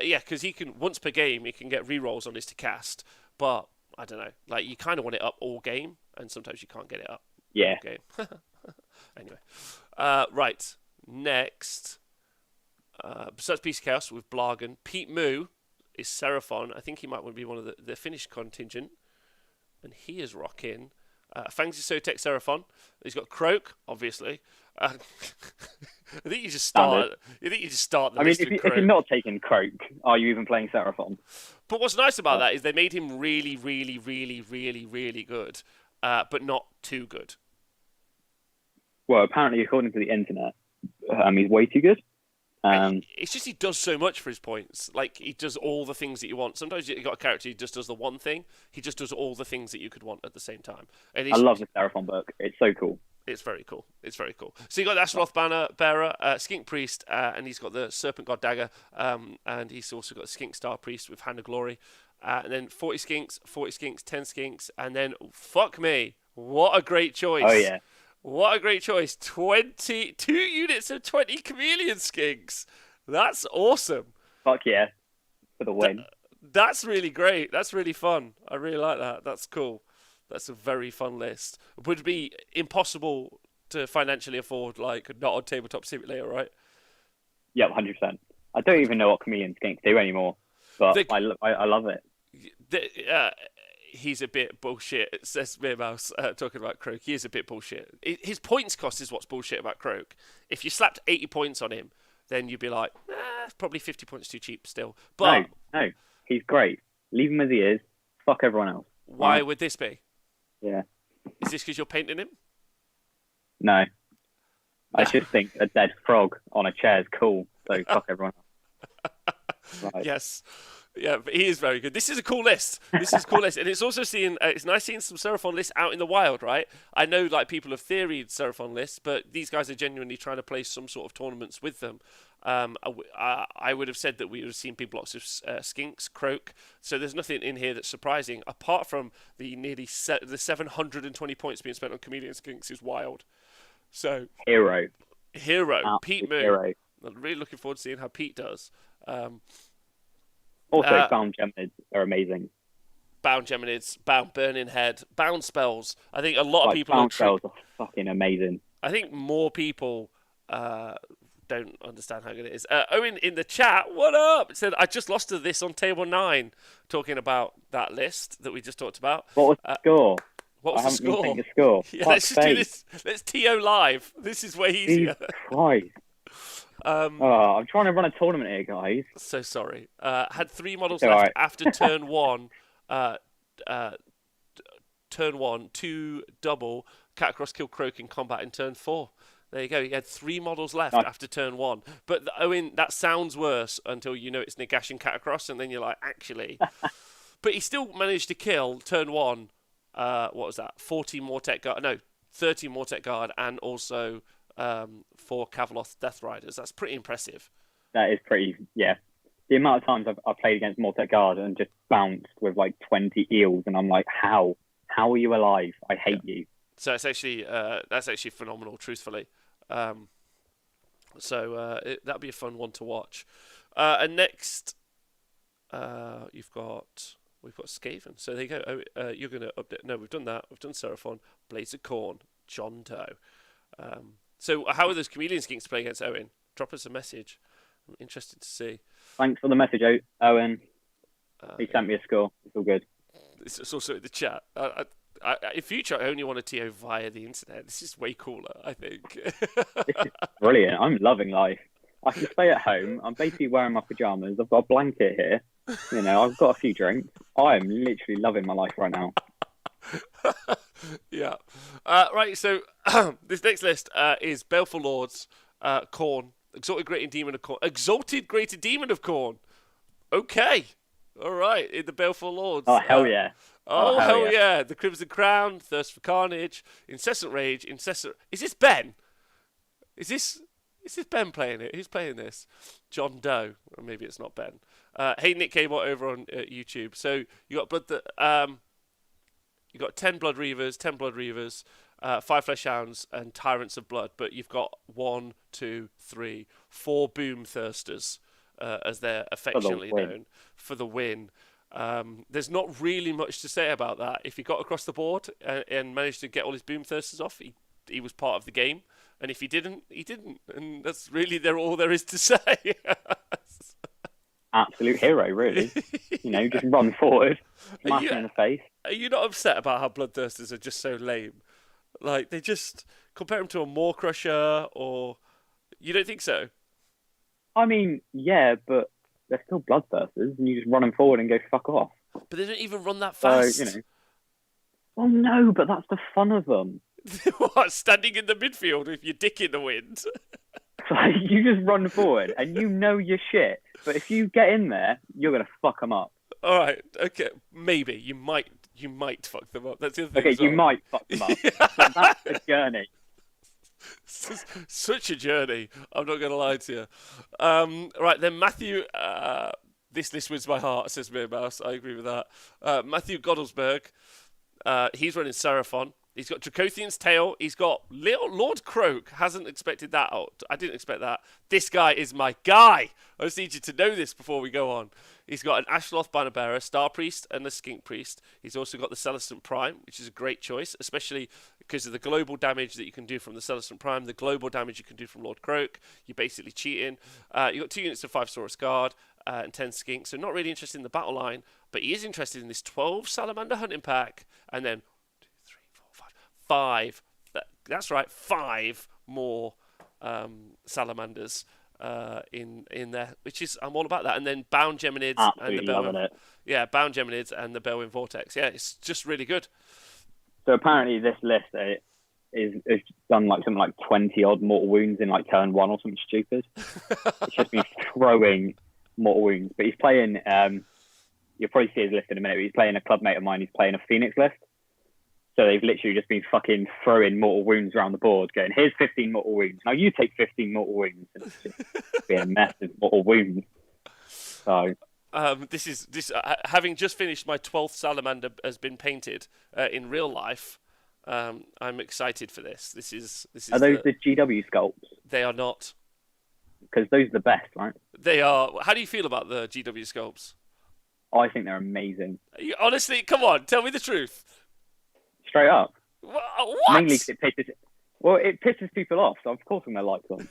yeah, because he can once per game he can get rerolls on his to cast, but I don't know. Like you kind of want it up all game, and sometimes you can't get it up. Yeah. All game. Anyway, right. Next, besides Beast of Chaos with Blargan, Pete Moo is Seraphon. I think he might want to be one of the Finnish contingent, and he is rocking. Fangs Sotek Seraphon. He's got Croak, obviously. I think you just start. You think you just start the list with Croak. If you're not taking Croak, are you even playing Seraphon? But what's nice about that is they made him really, really, really, really, really good, but not too good. Well, apparently, according to the internet, he's way too good. It's just he does so much for his points. Like, he does all the things that you want. Sometimes you've got a character who just does the one thing. He just does all the things that you could want at the same time. And I love the Seraphon book. It's so cool. It's very cool. It's very cool. So you got the Astaroth Banner Bearer, Skink Priest, and he's got the Serpent God Dagger, and he's also got the Skink Star Priest with Hand of Glory. And then 40 Skinks, 10 Skinks, and then, fuck me, what a great choice. Oh, yeah. What a great choice. 2 units of 20 Chameleon Skinks. That's awesome. Fuck yeah. For the win. That's really great. That's really fun. I really like that. That's cool. That's a very fun list. It would be impossible to financially afford, like, not on Tabletop Simulator, right? Yeah, 100%. I don't even know what Chameleon Skinks do anymore, but I love it. He's a bit bullshit, says Mere Mouse, talking about Croak. He is a bit bullshit. His points cost is what's bullshit about Croak. If you slapped 80 points on him, then you'd be like, probably 50 points too cheap still. But No, he's great. Leave him as he is. Fuck everyone else. Why would this be? Yeah. Is this because you're painting him? No. I just think a dead frog on a chair is cool, so fuck everyone else. Right. Yes. Yeah, but he is very good. This is a cool list. This is a cool list. And it's also it's nice seeing some Seraphon lists out in the wild, right? I know like people have theoried Seraphon lists, but these guys are genuinely trying to play some sort of tournaments with them. I would have said that we would have seen big blocks of Skinks, Croak. So there's nothing in here that's surprising, apart from the nearly the 720 points being spent on Chameleon Skinks is wild. So Hero. Pete Moo. Hero. I'm really looking forward to seeing how Pete does. Also, Bound Geminids are amazing. Bound Geminids, Bound Burning Head, Bound Spells. I think a lot of people Bound spells are fucking amazing. I think more people don't understand how good it is. Owen in the chat, what up? Said I just lost to this on table 9, talking about that list that we just talked about. What was the score? What was I the haven't been score? checking the score. Yeah, let's just do this. Let's TO live. This is way easier. Jesus Christ. I'm trying to run a tournament here, guys. So sorry. Had 3 models It's left alright. after turn 1. Turn 1, 2 double, Catacross kill Croak in combat in turn 4. There you go. He had 3 models left Nice. after turn 1. But Owen, that sounds worse until you know it's Nagash and Catacross, and then you're like, actually. But he still managed to kill turn 1. What was that? 40 Mortek Guard. No, 30 Mortek Guard, and also 4 Kavaloth Death Riders. That's pretty impressive. That is pretty, yeah. The amount of times I've played against Mortek Guard and just bounced with like 20 eels, and I'm like, how? How are you alive? I hate you. So it's actually that's actually phenomenal, truthfully. That'll be a fun one to watch. And next, we've got Skaven. So there you go. You're going to update. No, we've done that. We've done Seraphon, Blades of Khorne, John Doe. So how are those chameleon skinks playing against Owen? Drop us a message. I'm interested to see. Thanks for the message, Owen. He sent me a score. It's all good. It's also in the chat. In future, I only want to TO via the internet. This is way cooler, I think. This is brilliant. I'm loving life. I can stay at home. I'm basically wearing my pajamas. I've got a blanket here. You know, I've got a few drinks. I am literally loving my life right now. Yeah. Right, so this next list is Baleful Lords, Khorne, Exalted Greater Demon of Khorne. Exalted Greater Demon of Khorne. Okay. All right, in the Baleful Lords. Oh, hell yeah. Oh, hell yeah. The Crimson Crown, Thirst for Carnage, Incessant Rage, Incessant... Is this Ben? Is this Ben playing it? Who's playing this? John Doe. Or maybe it's not Ben. Hey, Nick Cabot over on YouTube. So you got you got 10 Blood Reavers, 10 Blood Reavers, 5 Flesh Hounds, and Tyrants of Blood. But you've got 1, 2, 3, 4 Boom Thirsters, as they're affectionately known, for the win. There's not really much to say about that. If he got across the board and managed to get all his Boom Thirsters off, he was part of the game. And if he didn't, he didn't. And that's really all there is to say. Absolute hero, really. You know, just run forward, smash him in the face. Are you not upset about how Bloodthirsters are just so lame? Like, they just compare him to a Maw Crusher, or... You don't think so? I mean, yeah, but they're still Bloodthirsters, and you just run them forward and go fuck off. But they don't even run that fast. So, you know. Well, no, but that's the fun of them. What, standing in the midfield with your dick in the wind? Like, you just run forward, and you know your shit. But if you get in there, you're gonna fuck them up. All right, okay, maybe you might fuck them up. That's the other thing. Okay, you might fuck them up. But that's the journey. Such a journey. I'm not gonna lie to you. Right then, Matthew. This list wins my heart, says Mere Mouse. I agree with that. Matthew Godelsberg. He's running Seraphon. He's got Dracothian's Tail. He's got Little Lord Croak. Hasn't expected that out. I didn't expect that. This guy is my guy. I just need you to know this before we go on. He's got an Ashloth Banner Bearer, Star Priest, and a Skink Priest. He's also got the Celestant Prime, which is a great choice, especially because of the global damage that you can do from the Celestant Prime, the global damage you can do from Lord Croak. You're basically cheating. You've got 2 units of 5 Saurus Guard and 10 Skinks, so not really interested in the battle line, but he is interested in this 12 Salamander Hunting Pack, and then 5. That's right, 5 more salamanders in there, which is I'm all about that. And then Bound Geminids and the Belwyn. Yeah, Bound Geminids and the Belwyn Vortex. Yeah, it's just really good. So apparently this list is done like something like 20 odd mortal wounds in like turn 1 or something stupid. It's just been throwing mortal wounds. But he's playing. You'll probably see his list in a minute. But he's playing a clubmate of mine. He's playing a Phoenix list. So they've literally just been fucking throwing mortal wounds around the board, going, here's 15 mortal wounds. Now you take 15 mortal wounds. And it's just been a mess of mortal wounds. So... having just finished my 12th salamander has been painted in real life. I'm excited for this. This is. Are those the GW sculpts? They are not. Because those are the best, right? They are. How do you feel about the GW sculpts? I think they're amazing. Honestly, come on, tell me the truth. Straight up. What? Mainly because it pisses. Well, it pisses people off, so of course I'm going to like them.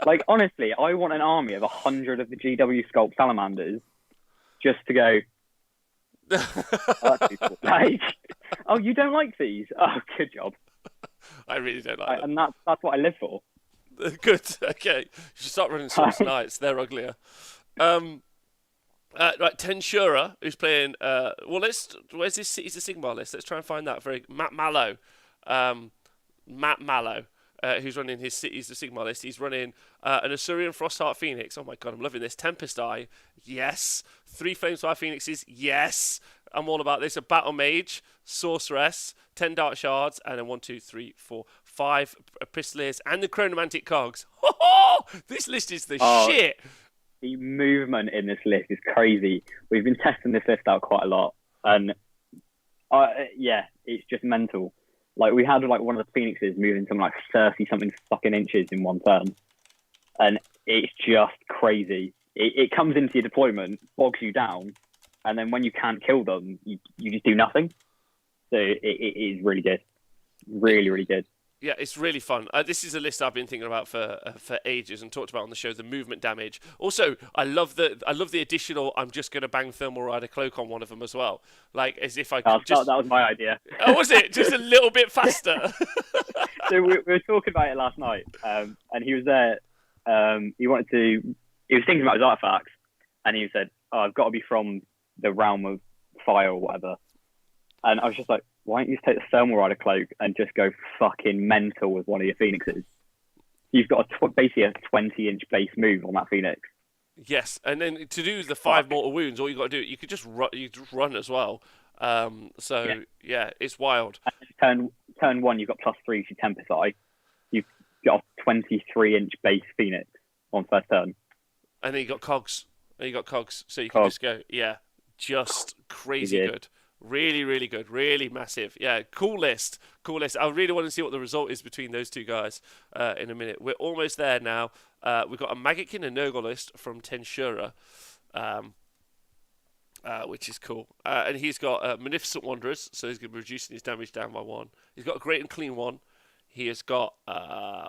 Like, honestly, I want an army of 100 of the GW Sculpt Salamanders just to go, oh, that's useful. Like, oh, you don't like these? Oh, good job. I really don't like them. And that's what I live for. Good. Okay. You should start running Source Knights. They're uglier. Right, Tzeentch, who's playing. Where's this? He's a Sigmar list. Let's try and find that. Matt Mallow. Matt Mallow, who's running he's the Sigmar list. He's running an Asuryan Frostheart Phoenix. Oh my god, I'm loving this. Tempest Eye. Yes. 3 Flamesfire Phoenixes. Yes. I'm all about this. A Battle Mage, Sorceress, 10 Dark Shards, and then 1, 2, 3, 4, 5 Pistoliers, and the Chronomantic Cogs. This list is the shit. The movement in this list is crazy. We've been testing this list out quite a lot, and it's just mental. Like, we had like one of the Phoenixes moving something like 30-something fucking inches in one turn, and it's just crazy. It comes into your deployment, bogs you down, and then when you can't kill them, you just do nothing. So it is really good, really, really good. Yeah, it's really fun. This is a list I've been thinking about for ages and talked about on the show. The movement damage. Also, I love the additional. I'm just going to bang Thermal Rider Cloak on one of them as well. Like, as if I could just. That was my idea. Oh, was it just a little bit faster? So we were talking about it last night, and he was there. He was thinking about his artifacts, and he said, "Oh, I've got to be from the realm of fire or whatever." And I was just like, why don't you just take the Thermal Rider Cloak and just go fucking mental with one of your Phoenixes? You've got basically a 20-inch base move on that Phoenix. Yes, and then to do the 5 mortal wounds, all you got to do, you could just run as well. Yeah, it's wild. And turn 1, you've got +3 to your Tempest Eye. You've got a 23-inch base Phoenix on first turn. And then you got cogs. So you can just go, just crazy good. Really, really good. Really massive. Yeah, cool list. I really want to see what the result is between those two guys in a minute. We're almost there now. We've got a Maggotkin and Nurgle list from Tzeentch, which is cool. And he's got Magnificent Wanderers, so he's going to be reducing his damage down by 1. He's got a Great and Clean 1. He has got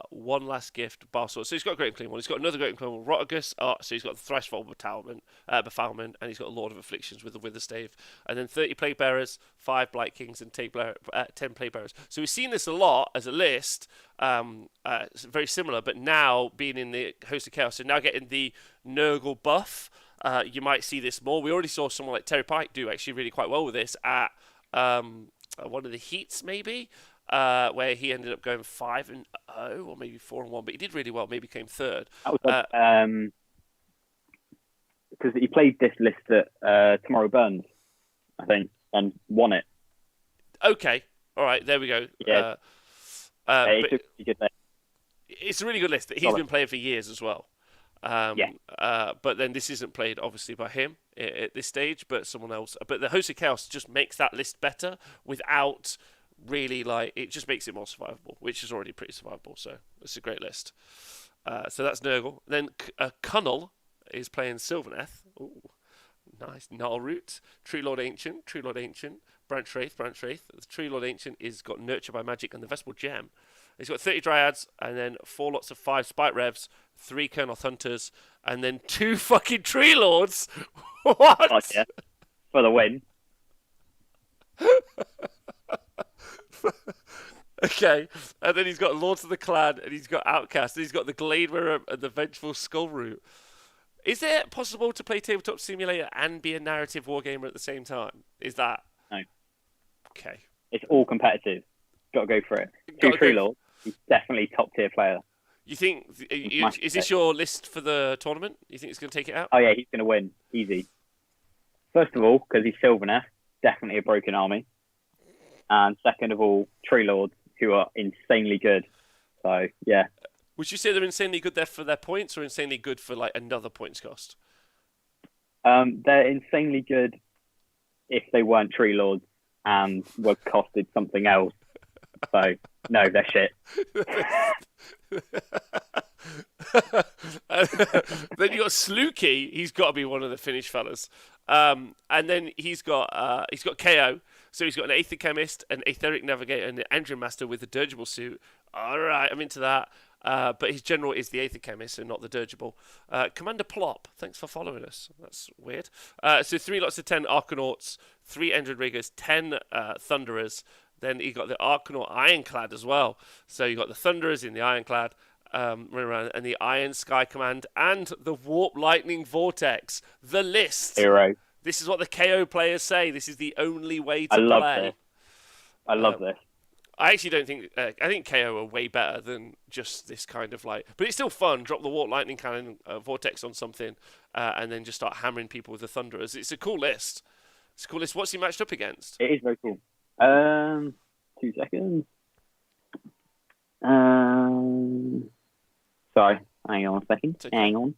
one last gift, Barsword. So he's got a Great and Clean 1. He's got another Great and Clean 1, Rotagus. So he's got the Thrashfold Befoulment, and he's got a Lord of Afflictions with the Witherstave. And then 30 Plague Bearers, 5 Blight Kings, and 10 Plague Bearers. So we've seen this a lot as a list, very similar, but now being in the Host of Chaos, so now getting the Nurgle buff, you might see this more. We already saw someone like Terry Pike do actually really quite well with this at one of the heats, maybe. Where he ended up going 5-0 or maybe 4-1, but he did really well. Maybe came third. That was because he played this list at Tomorrow Burns, I think, and won it. Okay, all right, there we go. Yeah, it's a really good list that he's been playing for years as well. But then this isn't played obviously by him at this stage, but someone else. But the Host of Chaos just makes that list better without. Really, it just makes it more survivable, which is already pretty survivable, so it's a great list. So that's Nurgle. Then Cunnel is playing Sylvaneth. Ooh, nice. Gnarlroot, Tree Lord Ancient, Branch Wraith. The Tree Lord Ancient is got Nurture by Magic and the Vespal Gem. He's got 30 Dryads, and then 4 lots of 5 Spite Revs, 3 Kernoth Hunters, and then 2 fucking Tree Lords. What? Oh, yeah. For the win. Okay, and then he's got Lords of the Clan, and he's got Outcast, and he's got the Gladewearer and the Vengeful Skullroot. Is it possible to play Tabletop Simulator and be a narrative wargamer at the same time? Is that? No. Okay. It's all competitive. Got to go for it. 2 Tree Lords. He's definitely top tier player. You think? Is this your list for the tournament? You think he's going to take it out? Oh yeah, he's going to win. Easy. First of all, because he's Sylvaneth, definitely a broken army. And second of all, Tree Lords, who are insanely good. So, yeah. Would you say they're insanely good there for their points or insanely good for another points cost? They're insanely good if they weren't Tree Lords and were costed something else. So, no, they're shit. Then you got Slooky. He's got to be one of the Finnish fellas. And then he's got KO. So he's got an Aether Chemist, an Aetheric Navigator, and an Endrin Master with a dirigible suit. All right, I'm into that. But his general is the Aether Chemist and not the dirigible. Commander Plop, thanks for following us. That's weird. So 3 lots of 10 Arcanauts, 3 Endrin Riggers, 10 Thunderers. Then you got the Arcanaut Ironclad as well. So you got the Thunderers in the Ironclad. Running around, and the Iron Sky Command and the Warp Lightning Vortex. The list. Hero. This is what the KO players say. This is the only way to I love play. this. I love this. I actually don't think. I think KO are way better than just this kind of like. But it's still fun. Drop the Warp Lightning Cannon Vortex on something, and then just start hammering people with the Thunderers. It's a cool list. It's a cool list. What's he matched up against? It is very cool. 2 seconds. Sorry, hang on a second. Okay. Hang on.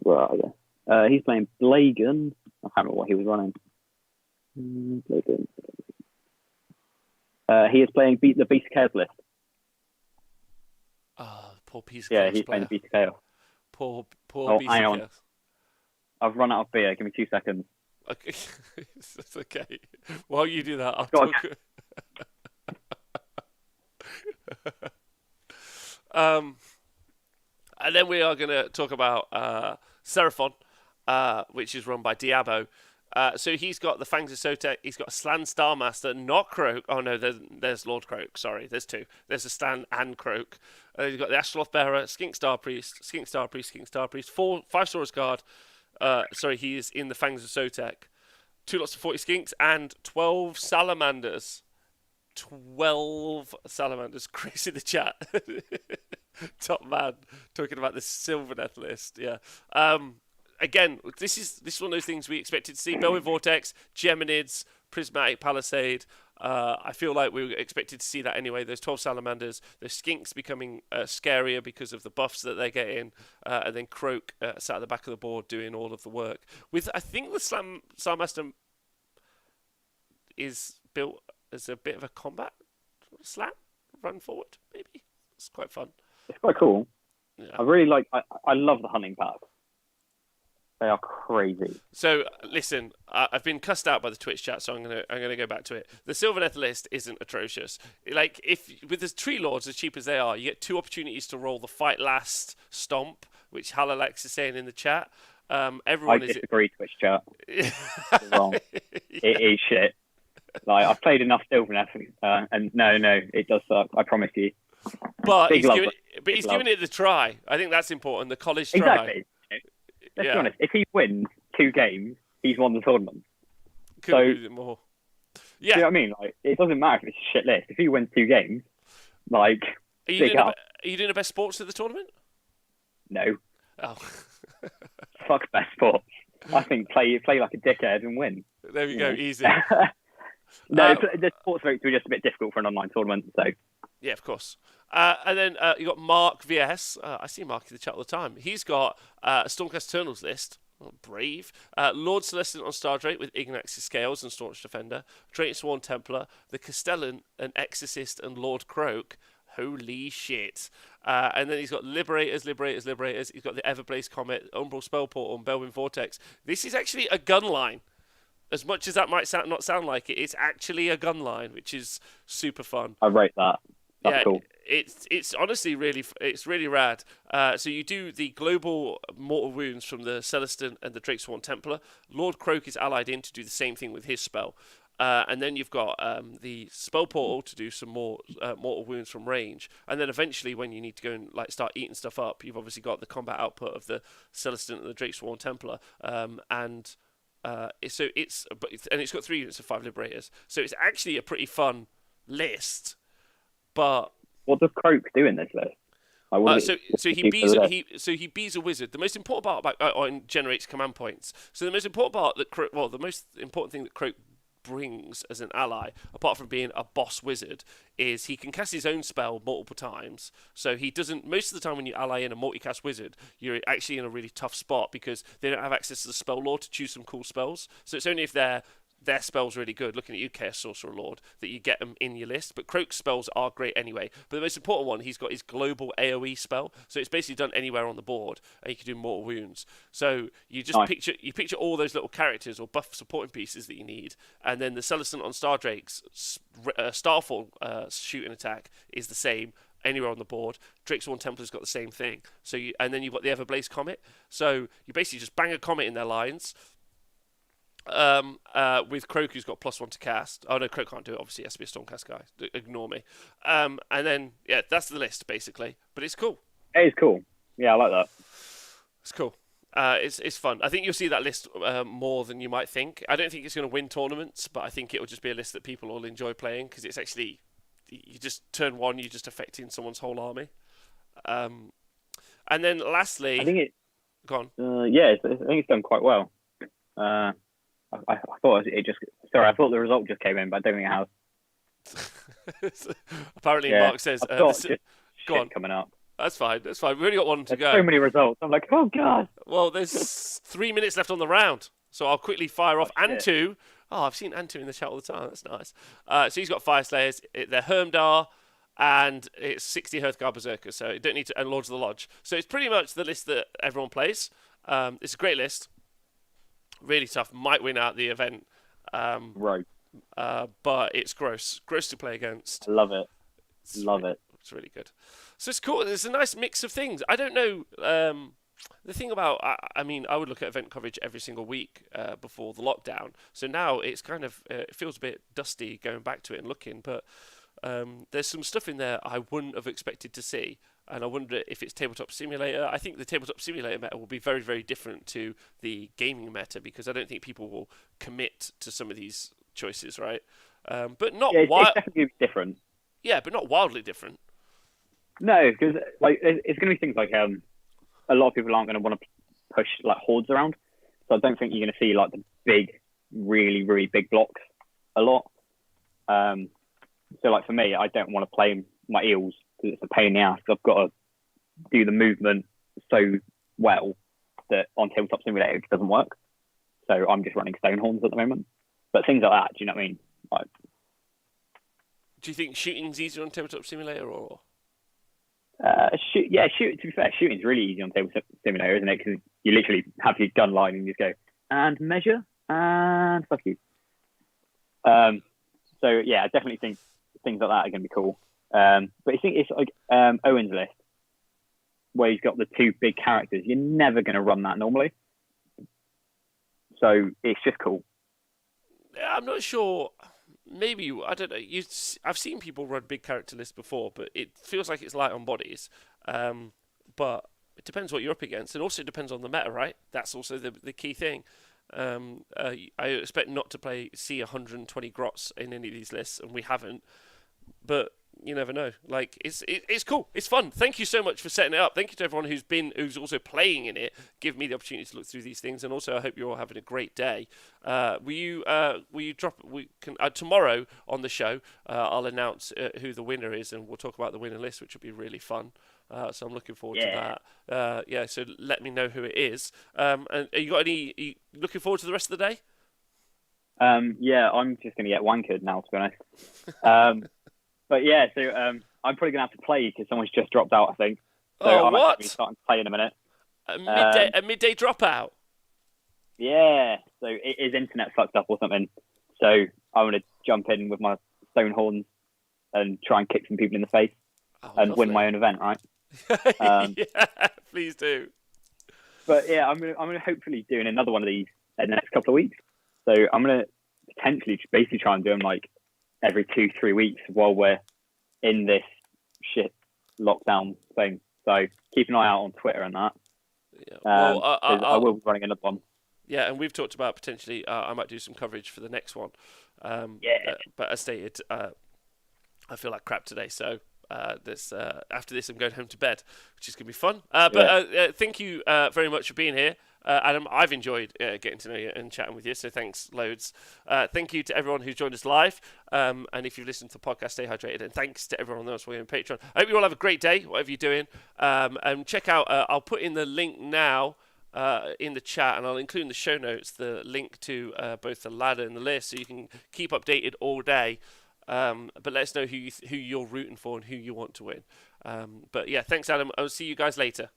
Where are you? He's playing Blagan. I can't remember what he was running. Blagan. He is playing the Beast Chaos list. Oh, poor piece of Yeah, Chaos he's playing player. the Beast Chaos. Poor Oh, piece hang of on. Chaos. I've run out of beer. Give me 2 seconds. Okay, that's okay. While you do that, I'll Go on. talk. And then we are going to talk about Seraphon, which is run by Diabo. So he's got the Fangs of Sotek, he's got a Slan Starmaster, not Croak. Oh no, there's Lord Croak, sorry, there's 2. There's a Stan and Croak. He's got the Ashloth Bearer, Skink Star Priest, 5 Saurus Guard. Sorry, he is in the Fangs of Sotek. 2 lots of 40 Skinks and 12 Salamanders. 12 Salamanders. Chris in the chat. Top man talking about the Sylvaneth list. Yeah. Again, this is one of those things we expected to see. Belwyn Vortex, Geminids, Prismatic Palisade. I feel like we were expected to see that anyway. Those 12 Salamanders, those Skinks becoming scarier because of the buffs that they get in, and then Croak sat at the back of the board doing all of the work. With I think the Slammaster is built as a bit of a combat slam, run forward maybe. It's quite fun. It's quite cool. Yeah. I really like. I love the hunting packs. They are crazy. So listen, I've been cussed out by the Twitch chat, so I'm gonna go back to it. The Sylvaneth list isn't atrocious. Like if with the Tree Lords as cheap as they are, you get 2 opportunities to roll the Fight Last Stomp, which Halalex is saying in the chat. Everyone I disagree, Twitch chat. It's wrong. Yeah. It is shit. Like I've played enough Sylvaneth, and no, it does suck. I promise you. But Big love. he's giving it the try. I think that's important. The college try. Exactly. Let's be honest. If he wins 2 games, he's won the tournament. Couldn't So- lose it more. Yeah. Do you know what I mean? Like, it doesn't matter if it's a shit list. If he wins 2 games, like, Are you big doing up. are you doing the best sports of the tournament? No, Oh, fuck best sports. I think play like a dickhead and win. there we go. Yeah. Easy. No, the sports votes were just a bit difficult for an online tournament. So Yeah, of course. And then you got Mark VS. I see Mark in the chat all the time. He's got a Stormcast Eternals list. Oh, brave. Lord Celestin on Stardrake with Ignax's Scales and Staunch Defender. Drayton Sworn Templar. The Castellan, an Exorcist, and Lord Croak. Holy shit. And then he's got Liberators. He's got the Everblaze Comet, Umbral Spell Portal, and Belwyn Vortex. This is actually a gun line. As much as that might not sound like it, it's actually a gun line, which is super fun. I rate that. That's cool. It's honestly really rad. So you do the global mortal wounds from the Celestin and the Drakesworn Templar. Lord Croak is allied in to do the same thing with his spell. And then you've got the spell portal to do some more mortal wounds from range. And then eventually, when you need to go and like start eating stuff up, you've obviously got the combat output of the Celestin and the Drakesworn Templar. It's got 3 units of 5 Liberators. So it's actually a pretty fun list. But What does Croak do in this list? he bees a wizard. The most important part about generates command points. So the most important part the most important thing that Croak brings as an ally, apart from being a boss wizard, is he can cast his own spell multiple times. So he doesn't. Most of the time, when you ally in a multicast wizard, you're actually in a really tough spot because they don't have access to the spell lore to choose some cool spells. So it's only if they're their spell's really good. Looking at you, Chaos Sorcerer Lord, that you get them in your list. But Croak's spells are great anyway. But the most important one, he's got his global AoE spell, so it's basically done anywhere on the board, and you can do mortal wounds. So you just picture all those little characters or buff supporting pieces that you need, and then the Celestant on Stardrake's Starfall shooting attack is the same anywhere on the board. Drakesworn Templar's got the same thing. So and then you've got the Everblaze Comet. So you basically just bang a comet in their lines. With Croak, who's got +1 to cast. Oh no, Croak can't do it. Obviously, he has to be a Stormcast guy. Ignore me. And then that's the list basically. But it's cool. It is cool. Yeah, I like that. It's cool. It's fun. I think you'll see that list more than you might think. I don't think it's going to win tournaments, but I think it'll just be a list that people will enjoy playing because it's actually, you just turn one, you're just affecting someone's whole army. And then lastly, I think it. Go on. I think it's done quite well. I thought it just. Sorry, I thought the result just came in, but I don't think it has. Apparently, Mark says. Go on. Coming up. That's fine. We've only got one to go. So many results. I'm like, oh god. Well, there's 3 minutes left on the round, so I'll quickly fire off Antu. Oh, I've seen Antu in the chat all the time. That's nice. So he's got Fire Slayers. They're Hermdar, and it's 60 Hearthguard Berserkers. So you don't need to, and Lords of the Lodge. So it's pretty much the list that everyone plays. It's a great list. Really tough. Might win out the event. Right. But it's gross to play against. I love it. Love it. It's really good. So it's cool. There's a nice mix of things. I don't know. The thing about, I mean, I would look at event coverage every single week before the lockdown. So now it's kind of, it feels a bit dusty going back to it and looking. But there's some stuff in there I wouldn't have expected to see. And I wonder if it's Tabletop Simulator. I think the Tabletop Simulator meta will be very, very different to the gaming meta because I don't think people will commit to some of these choices, right? But not it's definitely different. Yeah, but not wildly different. No, because like it's going to be things like a lot of people aren't going to want to push like hordes around, so I don't think you're going to see like the big, really, really big blocks a lot. So like for me, I don't want to play my eels because it's a pain in the ass. I've got to do the movement so well that on Tabletop Simulator it doesn't work. So I'm just running Stonehorns at the moment. But things like that, do you know what I mean? Like, do you think shooting's easier on Tabletop Simulator or? To be fair, shooting's really easy on Tabletop Simulator, isn't it? Because you literally have your gun line and you just go and measure and fuck you. So yeah, I definitely think things like that are going to be cool. But I think it's like Owen's list, where he's got the two big characters. You're never going to run that normally. So it's just cool. I'm not sure. Maybe I don't know. I've seen people run big character lists before, but it feels like it's light on bodies. But it depends what you're up against, and also it depends on the meta, right? That's also the key thing. I expect not to see 120 grots in any of these lists, and we haven't. But you never know. Like it's cool. It's fun. Thank you so much for setting it up. Thank you to everyone who's also playing in it. Give me the opportunity to look through these things, and also I hope you're all having a great day. Will you drop? We can tomorrow on the show. I'll announce who the winner is, and we'll talk about the winner list, which will be really fun. So I'm looking forward to that. So let me know who it is. And are you looking forward to the rest of the day? I'm just going to get wankered now, to be honest. But yeah, so I'm probably going to have to play because someone's just dropped out, I think. So I'm actually starting to play in a minute. A midday dropout? Yeah, so his internet fucked up or something. So I'm going to jump in with my stone horns and try and kick some people in the face and win my own event, right? Yeah, please do. But yeah, I'm going to hopefully doing another one of these in the next couple of weeks. So I'm going to potentially basically try and do them like every 2-3 weeks while we're in this shit lockdown thing. So keep an eye out on Twitter and that. Yeah. I will be running another one. Yeah, and we've talked about potentially I might do some coverage for the next one. But as stated, I feel like crap today, so after this I'm going home to bed, which is going to be fun. Thank you very much for being here. Adam, I've enjoyed getting to know you and chatting with you, so thanks loads. Thank you to everyone who joined us live, and if you've listened to the podcast, stay hydrated, and thanks to everyone else for on Patreon. I hope you all have a great day, whatever you're doing, and check out, I'll put in the link now, in the chat, and I'll include in the show notes the link to both the ladder and the list, so you can keep updated all day. But let us know who you're rooting for and who you want to win. But yeah, thanks, Adam. I'll see you guys later.